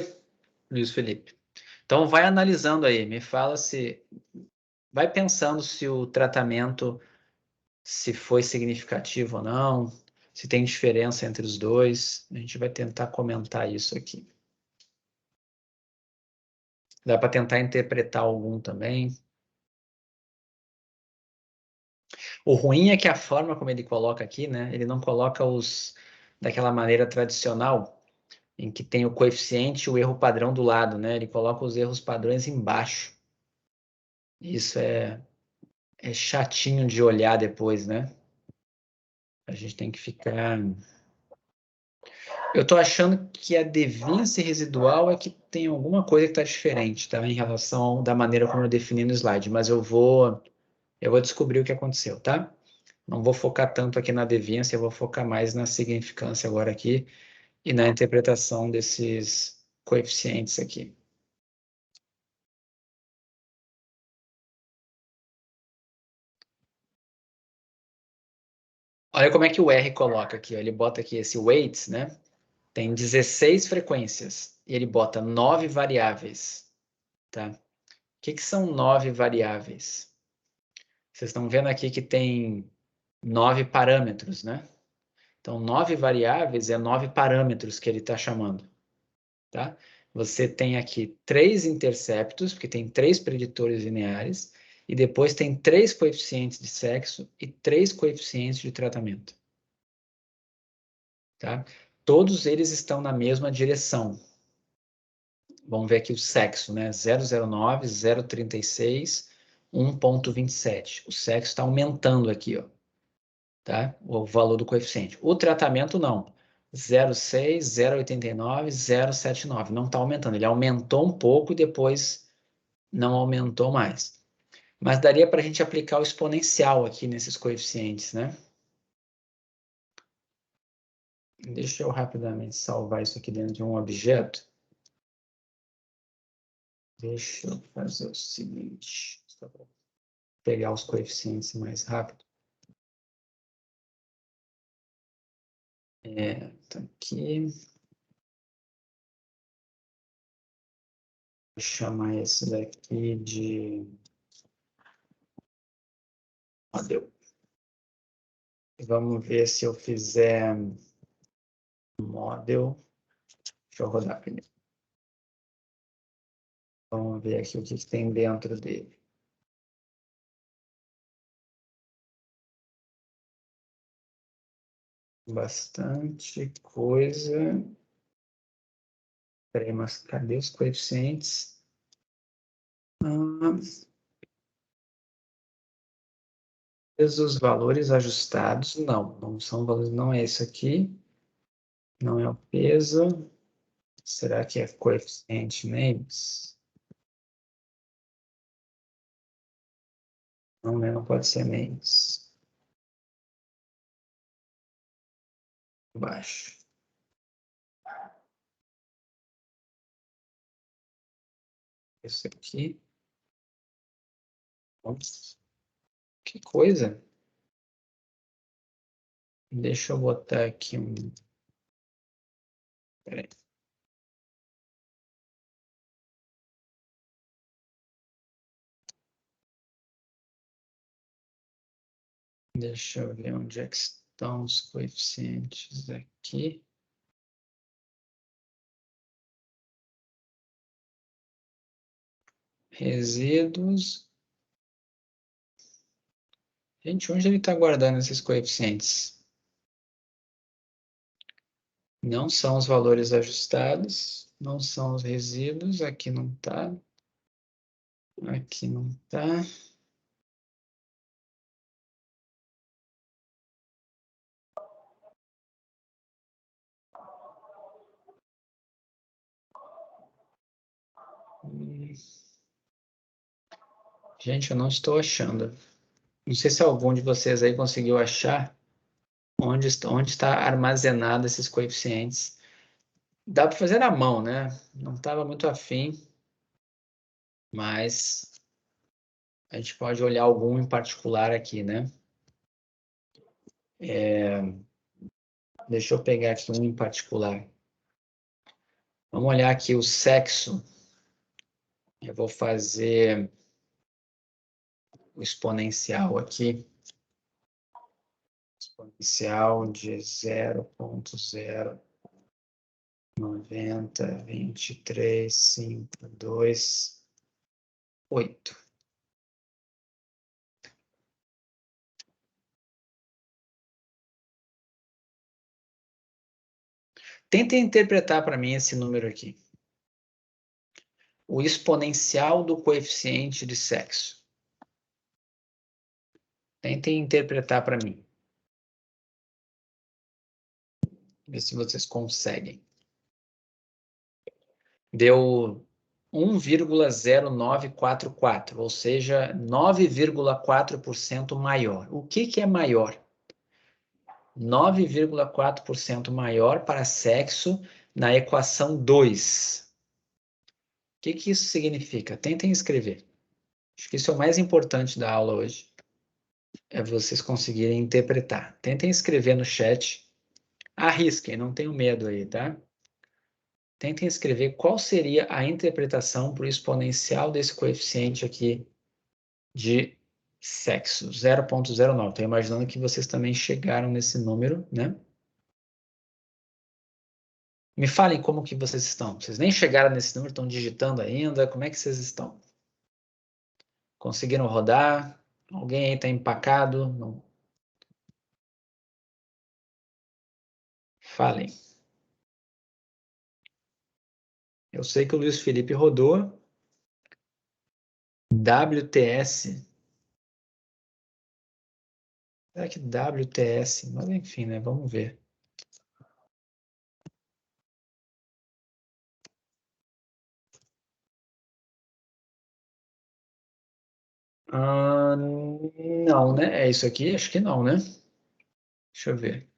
Luiz Felipe. Então, vai analisando aí, me fala se... Vai pensando se o tratamento, se foi significativo ou não, se tem diferença entre os dois. A gente vai tentar comentar isso aqui. Dá para tentar interpretar algum também. O ruim é que a forma como ele coloca aqui, né? Ele não coloca os daquela maneira tradicional, em que tem o coeficiente e o erro padrão do lado, né? Ele coloca os erros padrões embaixo. Isso é chatinho de olhar depois, né? A gente tem que ficar... Eu estou achando que a deviance residual é que tem alguma coisa que está diferente, tá? Em relação da maneira como eu defini no slide, mas eu vou descobrir o que aconteceu, tá? Não vou focar tanto aqui na deviance, eu vou focar mais na significância agora aqui e na interpretação desses coeficientes aqui. Olha como é que o R coloca aqui, ó. Ele bota aqui esse weights, né? Tem 16 frequências e ele bota 9 variáveis, tá? O que são 9 variáveis? Vocês estão vendo aqui que tem 9 parâmetros, né? Então, 9 variáveis é 9 parâmetros que ele está chamando, tá? Você tem aqui 3 interceptos, porque tem 3 preditores lineares, e depois tem 3 coeficientes de sexo e 3 coeficientes de tratamento, tá? Todos eles estão na mesma direção. Vamos ver aqui o sexo, né? 009, 036, 1,27. O sexo está aumentando aqui, ó, tá? O valor do coeficiente. O tratamento não. 0,6, 0,89, 0,79. Não está aumentando. Ele aumentou um pouco e depois não aumentou mais. Mas daria para a gente aplicar o exponencial aqui nesses coeficientes, né? Deixa eu rapidamente salvar isso aqui dentro de um objeto. Deixa eu fazer o seguinte. Vou pegar os coeficientes mais rápido. Tá aqui. Vou chamar esse daqui de model. Vamos ver se eu fizer model. Deixa eu rodar primeiro. Vamos ver aqui o que tem dentro dele. Bastante coisa. Peraí, mas cadê os coeficientes? Os valores ajustados, não são valores, não é isso aqui. Não é o peso. Será que é coeficiente names? Não, né? Não pode ser names. Baixo. Esse aqui. Ops, que coisa. Deixa eu botar aqui um... Peraí. Deixa eu ver onde é que estão os coeficientes aqui. Resíduos. Gente, onde ele está guardando esses coeficientes? Não são os valores ajustados, não são os resíduos, aqui não está. Aqui não está. Gente, eu não estou achando. Não sei se algum de vocês aí conseguiu achar onde está armazenado esses coeficientes. Dá para fazer na mão, né? Não estava muito afim. mas a gente pode olhar algum em particular aqui, né? Deixa eu pegar aqui um em particular. Vamos olhar aqui o sexo. Eu vou fazer o exponencial aqui. Exponencial de 0,0902352,8. Tentem interpretar para mim esse número aqui. O exponencial do coeficiente de sexo. Tentem interpretar para mim. Ver se vocês conseguem. Deu 1,0944, ou seja, 9,4% maior. O que é maior? 9,4% maior para sexo na equação 2. O que isso significa? Tentem escrever. Acho que isso é o mais importante da aula hoje. É vocês conseguirem interpretar. Tentem escrever no chat. Arrisquem, não tenham medo aí, tá? Tentem escrever qual seria a interpretação para o exponencial desse coeficiente aqui de sexo, 0,09. Estou imaginando que vocês também chegaram nesse número, né? Me falem como que vocês estão. Vocês nem chegaram nesse número, estão digitando ainda. Como é que vocês estão? Conseguiram rodar? Alguém aí está empacado? Não. Falem. Eu sei que o Luiz Felipe rodou. WTS. Será que WTS? Mas enfim, né? Vamos ver. Não, né? É isso aqui? Acho que não, né? Deixa eu ver.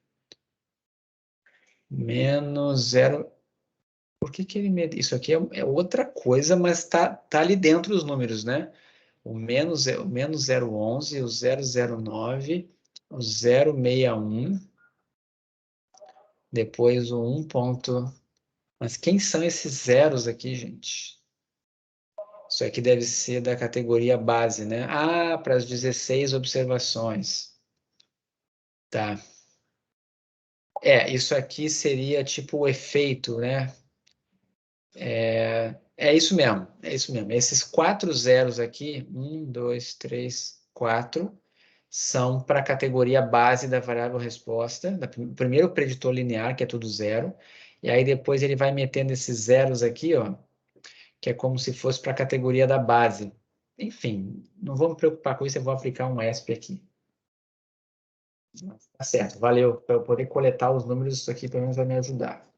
Menos zero. Por que ele Isso aqui é outra coisa, mas tá ali dentro os números, né? O menos 0,11, o 0,09, o 0,61, depois o 1 ponto. Mas quem são esses zeros aqui, gente? Isso aqui deve ser da categoria base, né? Ah, para as 16 observações. Tá. Isso aqui seria tipo o efeito, né? É isso mesmo, é isso mesmo. Esses 4 zeros aqui, 1, 2, 3, 4, são para a categoria base da variável resposta, primeiro preditor linear, que é tudo zero, e aí depois ele vai metendo esses zeros aqui, ó, que é como se fosse para a categoria da base. Enfim, não vou me preocupar com isso, eu vou aplicar um ESP aqui. Tá certo, valeu. Para eu poder coletar os números, isso aqui pelo menos vai me ajudar.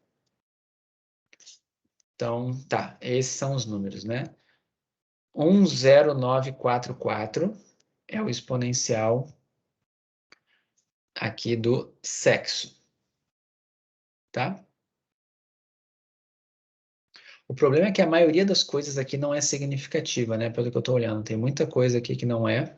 Então, tá, esses são os números, né? 10944 é o exponencial aqui do sexo, tá? O problema é que a maioria das coisas aqui não é significativa, né? Pelo que eu estou olhando, tem muita coisa aqui que não é.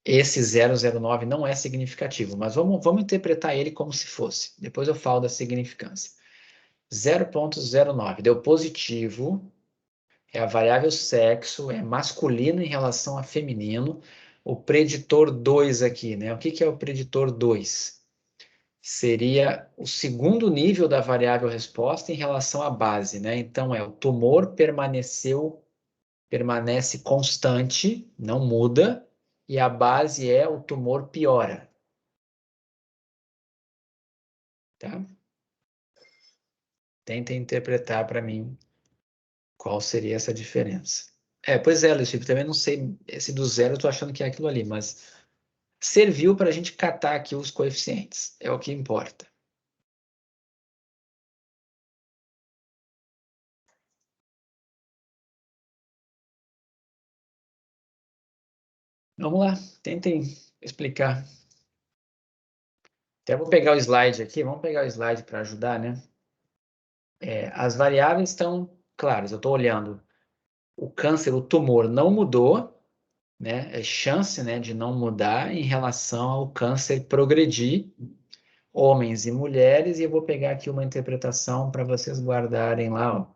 Esse 009 não é significativo, mas vamos interpretar ele como se fosse. Depois eu falo da significância. 0,09 deu positivo, é a variável sexo, é masculino em relação a feminino. O preditor 2 aqui, né? O que é o preditor 2? Seria o segundo nível da variável resposta em relação à base, né? Então, o tumor permanece constante, não muda, e a base é o tumor piora. Tá? Tentem interpretar para mim qual seria essa diferença. Pois é, Luiz Felipe, também não sei, esse do zero eu tô achando que é aquilo ali, mas serviu para a gente catar aqui os coeficientes, é o que importa. Vamos lá, tentem explicar. Até vou pegar o slide aqui, vamos pegar o slide para ajudar, né? As variáveis estão claras, eu estou olhando o câncer, o tumor não mudou, né? É chance, né, de não mudar em relação ao câncer progredir, homens e mulheres, e eu vou pegar aqui uma interpretação para vocês guardarem lá, ó.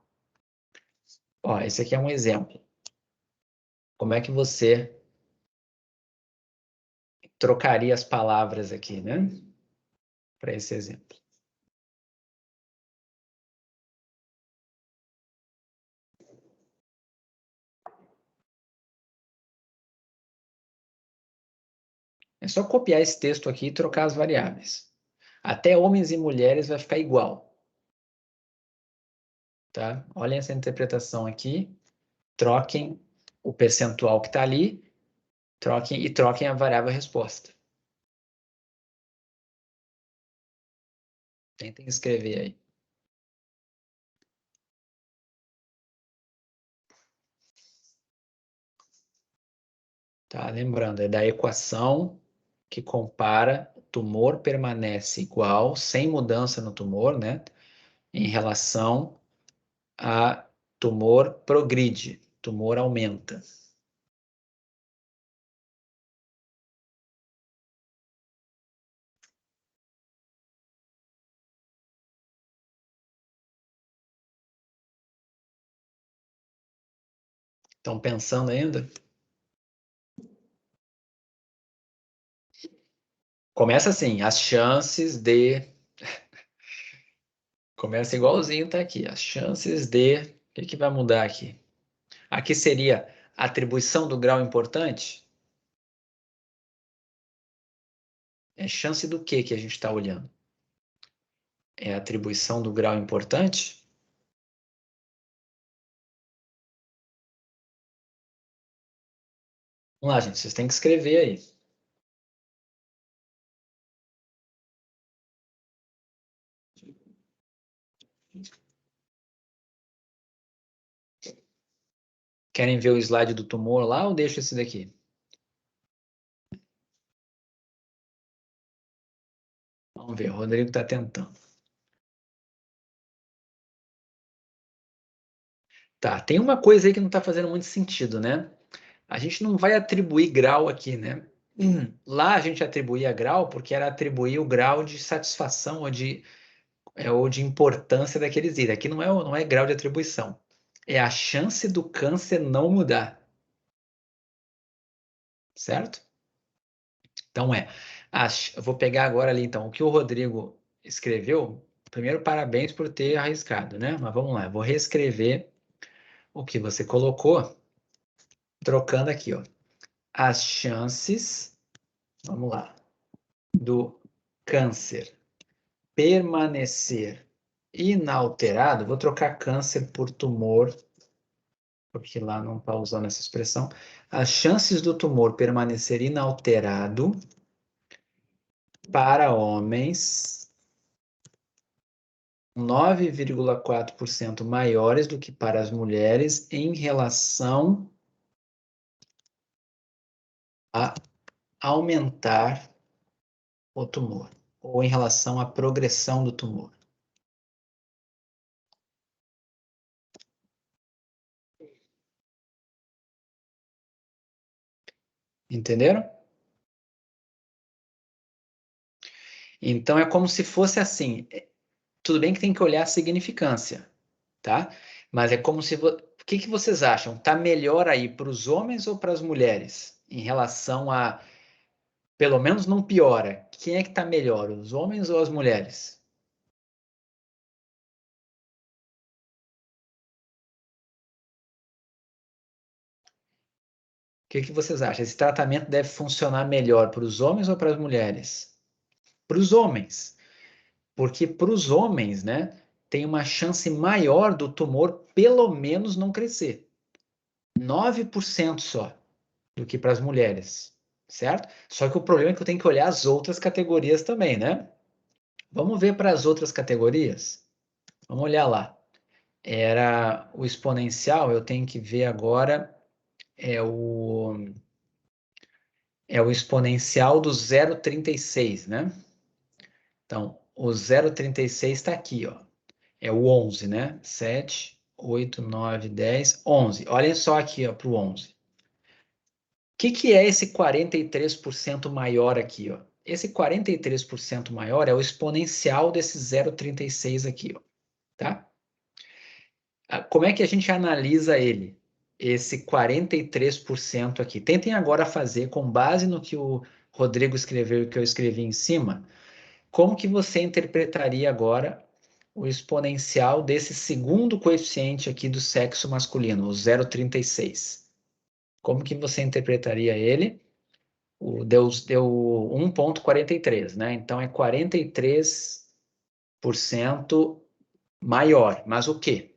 Ó, esse aqui é um exemplo. Como é que você trocaria as palavras aqui, né? Para esse exemplo. É só copiar esse texto aqui e trocar as variáveis. Até homens e mulheres vai ficar igual, tá? Olhem essa interpretação aqui, troquem o percentual que está ali, troquem a variável resposta. Tentem escrever aí. Tá? Lembrando, é da equação que compara o tumor permanece igual, sem mudança no tumor, né? Em relação a tumor progride, tumor aumenta. Estão pensando ainda? Começa assim, as chances de... Começa igualzinho, tá aqui. As chances de... O que que vai mudar aqui? Aqui seria a atribuição do grau importante? É chance do que a gente está olhando? É a atribuição do grau importante? Vamos lá, gente, vocês têm que escrever aí. Querem ver o slide do tumor lá ou deixa esse daqui? Vamos ver, o Rodrigo está tentando. Tá, tem uma coisa aí que não está fazendo muito sentido, né? A gente não vai atribuir grau aqui, né? Lá a gente atribuía grau porque era atribuir o grau de satisfação ou de importância daqueles itens. Aqui não é grau de atribuição. É a chance do câncer não mudar. Certo? Então eu vou pegar agora ali, então, o que o Rodrigo escreveu. Primeiro, parabéns por ter arriscado, né? Mas vamos lá, eu vou reescrever o que você colocou, trocando aqui, ó. As chances, vamos lá, do câncer permanecer inalterado, vou trocar câncer por tumor, porque lá não está usando essa expressão. As chances do tumor permanecer inalterado para homens 9,4% maiores do que para as mulheres em relação a aumentar o tumor, ou em relação à progressão do tumor. Entenderam? Então é como se fosse assim. Tudo bem que tem que olhar a significância, tá? Mas é como se... O que que vocês acham? Tá melhor aí para os homens ou para as mulheres? Em relação a... Pelo menos não piora. Quem é que tá melhor, os homens ou as mulheres? O que que vocês acham? Esse tratamento deve funcionar melhor para os homens ou para as mulheres? Para os homens. Porque para os homens, né, tem uma chance maior do tumor pelo menos não crescer. 9% só do que para as mulheres, certo? Só que o problema é que eu tenho que olhar as outras categorias também, né? Vamos ver para as outras categorias? Vamos olhar lá. Era o exponencial, eu tenho que ver agora é o exponencial do 0,36, né? Então, o 0,36 está aqui, ó. É o 11, né? 7, 8, 9, 10, 11. Olhem só aqui para o 11. O que é esse 43% maior aqui? Ó? Esse 43% maior é o exponencial desse 0,36 aqui. Ó, tá? Como é que a gente analisa ele? Esse 43% aqui. Tentem agora fazer, com base no que o Rodrigo escreveu e que eu escrevi em cima, como que você interpretaria agora o exponencial desse segundo coeficiente aqui do sexo masculino, o 0,36? Como que você interpretaria ele? Deu 1,43, né? Então é 43% maior. Mas o quê?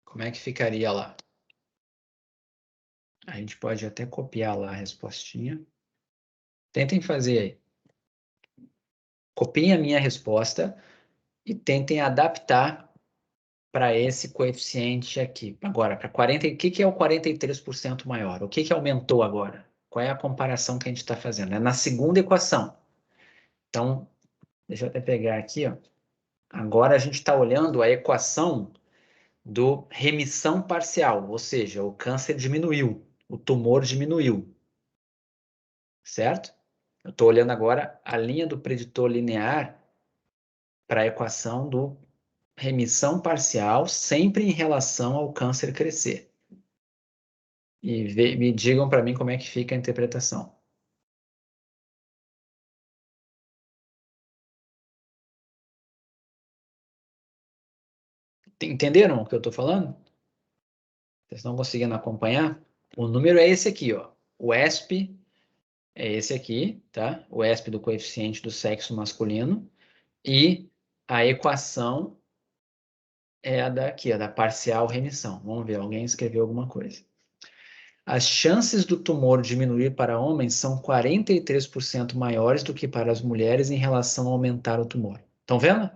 Como é que ficaria lá? A gente pode até copiar lá a respostinha. Tentem fazer aí. Copiem a minha resposta e tentem adaptar para esse coeficiente aqui. Agora, para 40, o que é o 43% maior? O que aumentou agora? Qual é a comparação que a gente está fazendo? É na segunda equação. Então, deixa eu até pegar aqui, ó. Agora a gente está olhando a equação do remissão parcial, ou seja, o câncer diminuiu, o tumor diminuiu, certo? Eu estou olhando agora a linha do preditor linear para a equação do remissão parcial, sempre em relação ao câncer crescer. E me digam para mim como é que fica a interpretação. Entenderam o que eu estou falando? Vocês estão conseguindo acompanhar? O número é esse aqui, ó. O ESP é esse aqui, tá? O ESP do coeficiente do sexo masculino. E a equação é a daqui, a da parcial remissão. Vamos ver, alguém escreveu alguma coisa. As chances do tumor diminuir para homens são 43% maiores do que para as mulheres em relação a aumentar o tumor. Estão vendo?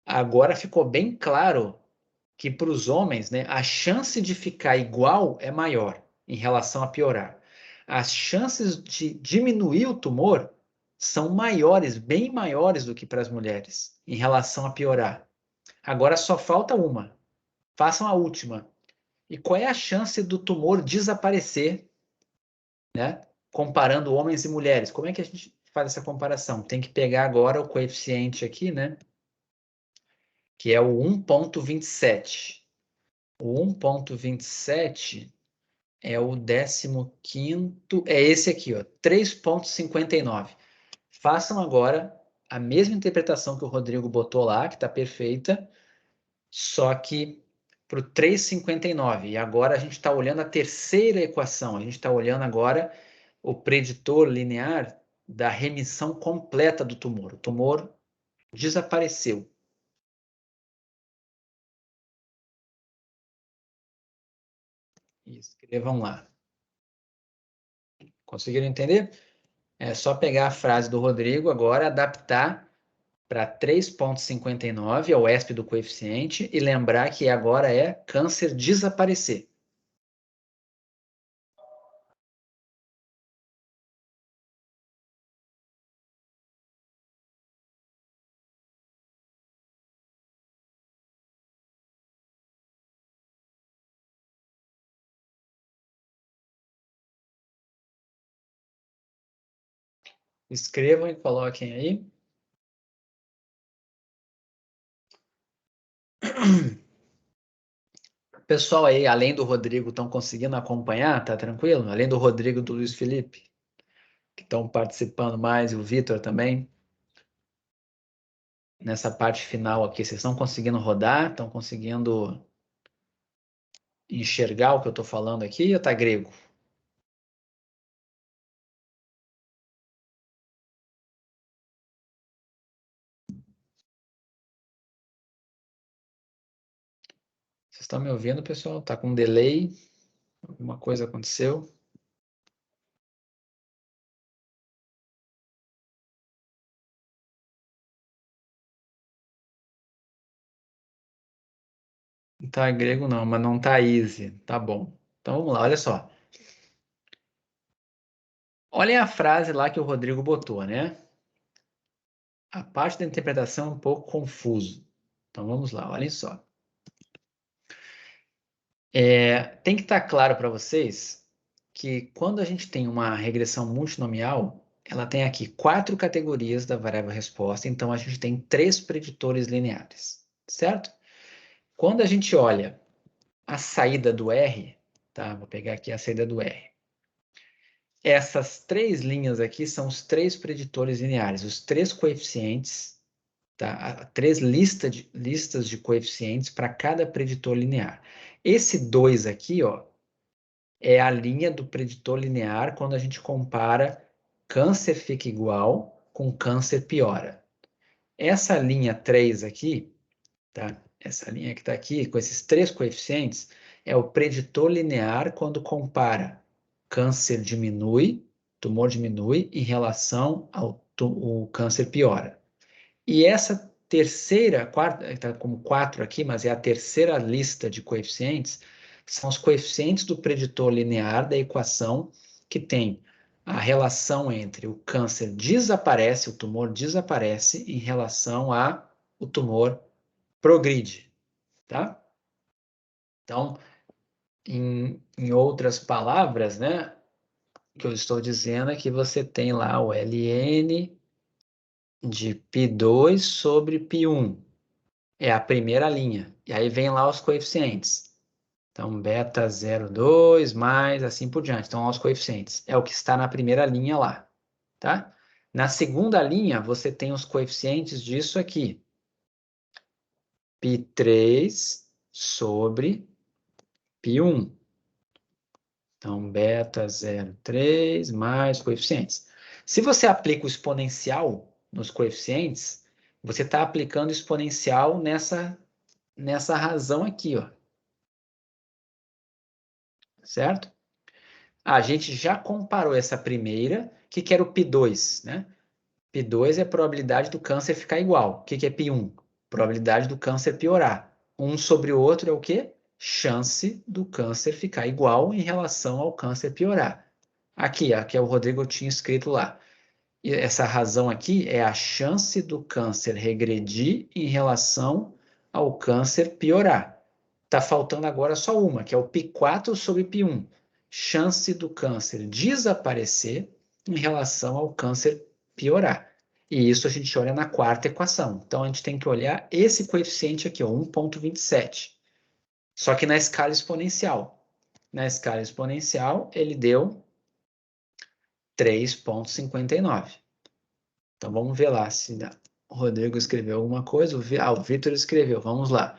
Agora ficou bem claro que para os homens, né, a chance de ficar igual é maior em relação a piorar. As chances de diminuir o tumor são maiores, bem maiores do que para as mulheres em relação a piorar. Agora só falta uma. Façam a última. E qual é a chance do tumor desaparecer, né? Comparando homens e mulheres? Como é que a gente faz essa comparação? Tem que pegar agora o coeficiente aqui, né? Que é o 1,27. O 1,27 é o 15º, é esse aqui, ó, 3,59. Façam agora a mesma interpretação que o Rodrigo botou lá, que está perfeita, só que para o 3,59. E agora a gente está olhando a terceira equação, a gente está olhando agora o preditor linear da remissão completa do tumor. O tumor desapareceu. Escrevam lá. Conseguiram entender? É só pegar a frase do Rodrigo agora, adaptar para 3,59, é o ESP do coeficiente, e lembrar que agora é câncer desaparecer. Escrevam e coloquem aí. Pessoal aí, além do Rodrigo, estão conseguindo acompanhar? Tá tranquilo? Além do Rodrigo e do Luiz Felipe, que estão participando mais, e o Vitor também. Nessa parte final aqui, vocês estão conseguindo rodar? Estão conseguindo enxergar o que eu estou falando aqui ou tá grego? Vocês estão me ouvindo, pessoal? Tá com delay? Alguma coisa aconteceu? Não tá grego não, mas não tá easy. Tá bom. Então vamos lá, olha só. Olhem a frase lá que o Rodrigo botou, né? A parte da interpretação é um pouco confuso. Então, vamos lá, olhem só. Tem que estar claro para vocês que quando a gente tem uma regressão multinomial, ela tem aqui 4 categorias da variável resposta, então a gente tem 3 preditores lineares, certo? Quando a gente olha a saída do R, tá? Vou pegar aqui a saída do R. Essas 3 linhas aqui são os 3 preditores lineares, os 3 coeficientes, tá? 3 listas de coeficientes para cada preditor linear. Esse 2 aqui, ó, é a linha do preditor linear quando a gente compara câncer fica igual com câncer piora. Essa linha 3 aqui, tá? Essa linha que está aqui, com esses 3 coeficientes, é o preditor linear quando compara câncer diminui, tumor diminui, em relação ao o câncer piora. E essa terceira, quarta, está como 4 aqui, mas é a terceira lista de coeficientes, são os coeficientes do preditor linear da equação que tem a relação entre o câncer desaparece, o tumor desaparece em relação a o tumor progride, tá? Então, em outras palavras, né, o que eu estou dizendo é que você tem lá o ln de π2 sobre π1. É a primeira linha. E aí vem lá os coeficientes. Então, beta 0,2 mais assim por diante. Então, os coeficientes. É o que está na primeira linha lá, tá? Na segunda linha, você tem os coeficientes disso aqui. π3 sobre π1. Então, beta 0,3 mais coeficientes. Se você aplica o exponencial nos coeficientes, você está aplicando exponencial nessa razão aqui, ó. Certo? A gente já comparou essa primeira, que era o π2, né? π2 é a probabilidade do câncer ficar igual. O que é π1? Probabilidade do câncer piorar. Um sobre o outro é o quê? Chance do câncer ficar igual em relação ao câncer piorar. Aqui o Rodrigo tinha escrito lá. E essa razão aqui é a chance do câncer regredir em relação ao câncer piorar. Está faltando agora só uma, que é o π4 sobre π1. Chance do câncer desaparecer em relação ao câncer piorar. E isso a gente olha na quarta equação. Então, a gente tem que olhar esse coeficiente aqui, 1,27. Só que na escala exponencial. Na escala exponencial, ele deu 3,59. Então, vamos ver lá se o Rodrigo escreveu alguma coisa. O Vitor escreveu. Vamos lá.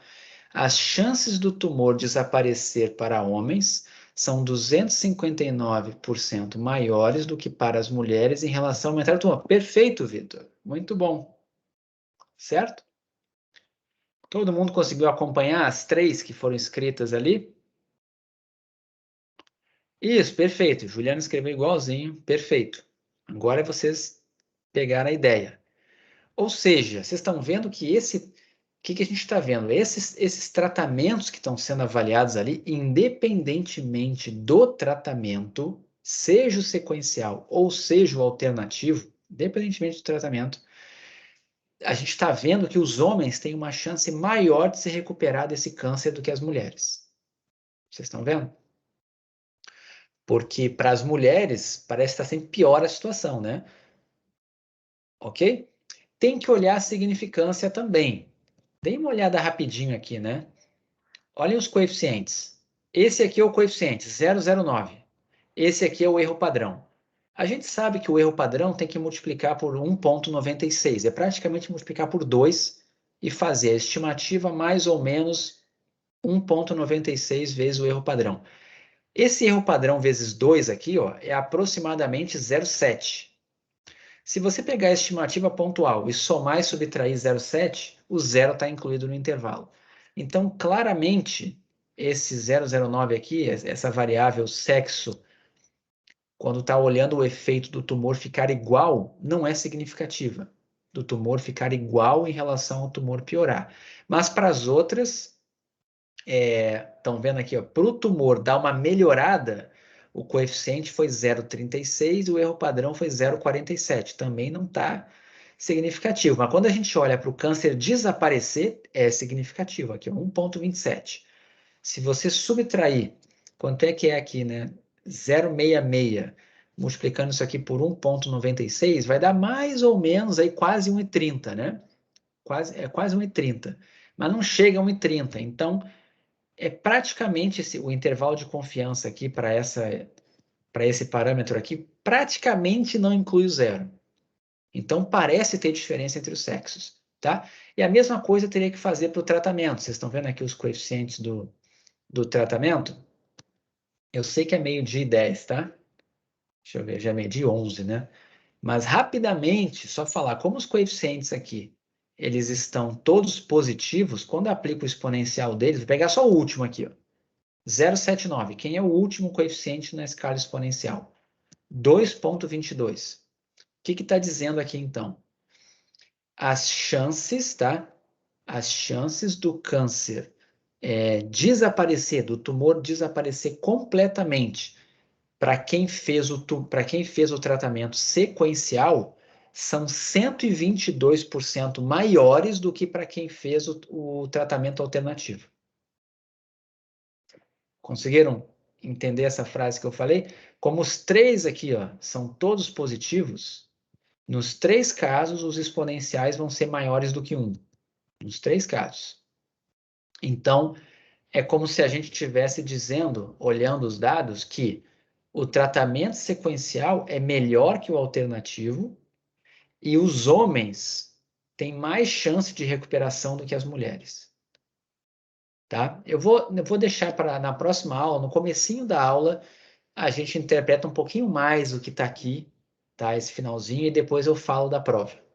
As chances do tumor desaparecer para homens são 259% maiores do que para as mulheres em relação ao aumentar o tumor. Perfeito, Vitor. Muito bom. Certo? Todo mundo conseguiu acompanhar as 3 que foram escritas ali? Isso, perfeito. Juliana escreveu igualzinho. Perfeito. Agora vocês pegaram a ideia. Ou seja, vocês estão vendo que o que a gente está vendo? Esses tratamentos que estão sendo avaliados ali, independentemente do tratamento, seja o sequencial ou seja o alternativo, independentemente do tratamento, a gente está vendo que os homens têm uma chance maior de se recuperar desse câncer do que as mulheres. Vocês estão vendo? Porque para as mulheres parece que está sempre pior a situação, né? Ok? Tem que olhar a significância também. Dê uma olhada rapidinho aqui, né? Olhem os coeficientes. Esse aqui é o coeficiente, 0,09. Esse aqui é o erro padrão. A gente sabe que o erro padrão tem que multiplicar por 1,96. É praticamente multiplicar por 2 e fazer a estimativa mais ou menos 1,96 vezes o erro padrão. Esse erro padrão vezes 2 aqui, ó, é aproximadamente 0,7. Se você pegar a estimativa pontual e somar e subtrair 0,7, o zero está incluído no intervalo. Então, claramente, esse 0,09 aqui, essa variável sexo, quando está olhando o efeito do tumor ficar igual, não é significativa. Do tumor ficar igual em relação ao tumor piorar. Mas para as outras, estão vendo aqui, para o tumor dar uma melhorada, o coeficiente foi 0,36 e o erro padrão foi 0,47. Também não está significativo. Mas quando a gente olha para o câncer desaparecer, é significativo. Aqui, 1,27. Se você subtrair, quanto é que é aqui, né? 0,66, multiplicando isso aqui por 1,96, vai dar mais ou menos aí quase 1,30, né? Quase 1,30. Mas não chega a 1,30. Então, é praticamente o intervalo de confiança aqui para esse parâmetro aqui, praticamente não inclui o zero. Então, parece ter diferença entre os sexos, tá? E a mesma coisa eu teria que fazer para o tratamento. Vocês estão vendo aqui os coeficientes do tratamento? Eu sei que é meio-dia e 10, tá? Deixa eu ver, já é meio-dia e 11, né? Mas rapidamente, só falar como os coeficientes aqui, eles estão todos positivos, quando eu aplico o exponencial deles, vou pegar só o último aqui, ó. 0,79. Quem é o último coeficiente na escala exponencial? 2,22. O que está dizendo aqui, então? As chances, tá? As chances do câncer desaparecer, do tumor desaparecer completamente para quem fez o tratamento sequencial são 122% maiores do que para quem fez o tratamento alternativo. Conseguiram entender essa frase que eu falei? Como os três aqui, ó, são todos positivos, nos três casos os exponenciais vão ser maiores do que 1. Nos três casos. Então, é como se a gente estivesse dizendo, olhando os dados, que o tratamento sequencial é melhor que o alternativo e os homens têm mais chance de recuperação do que as mulheres. Tá? Eu vou deixar para na próxima aula, no comecinho da aula, a gente interpreta um pouquinho mais o que está aqui, tá? Esse finalzinho, e depois eu falo da prova.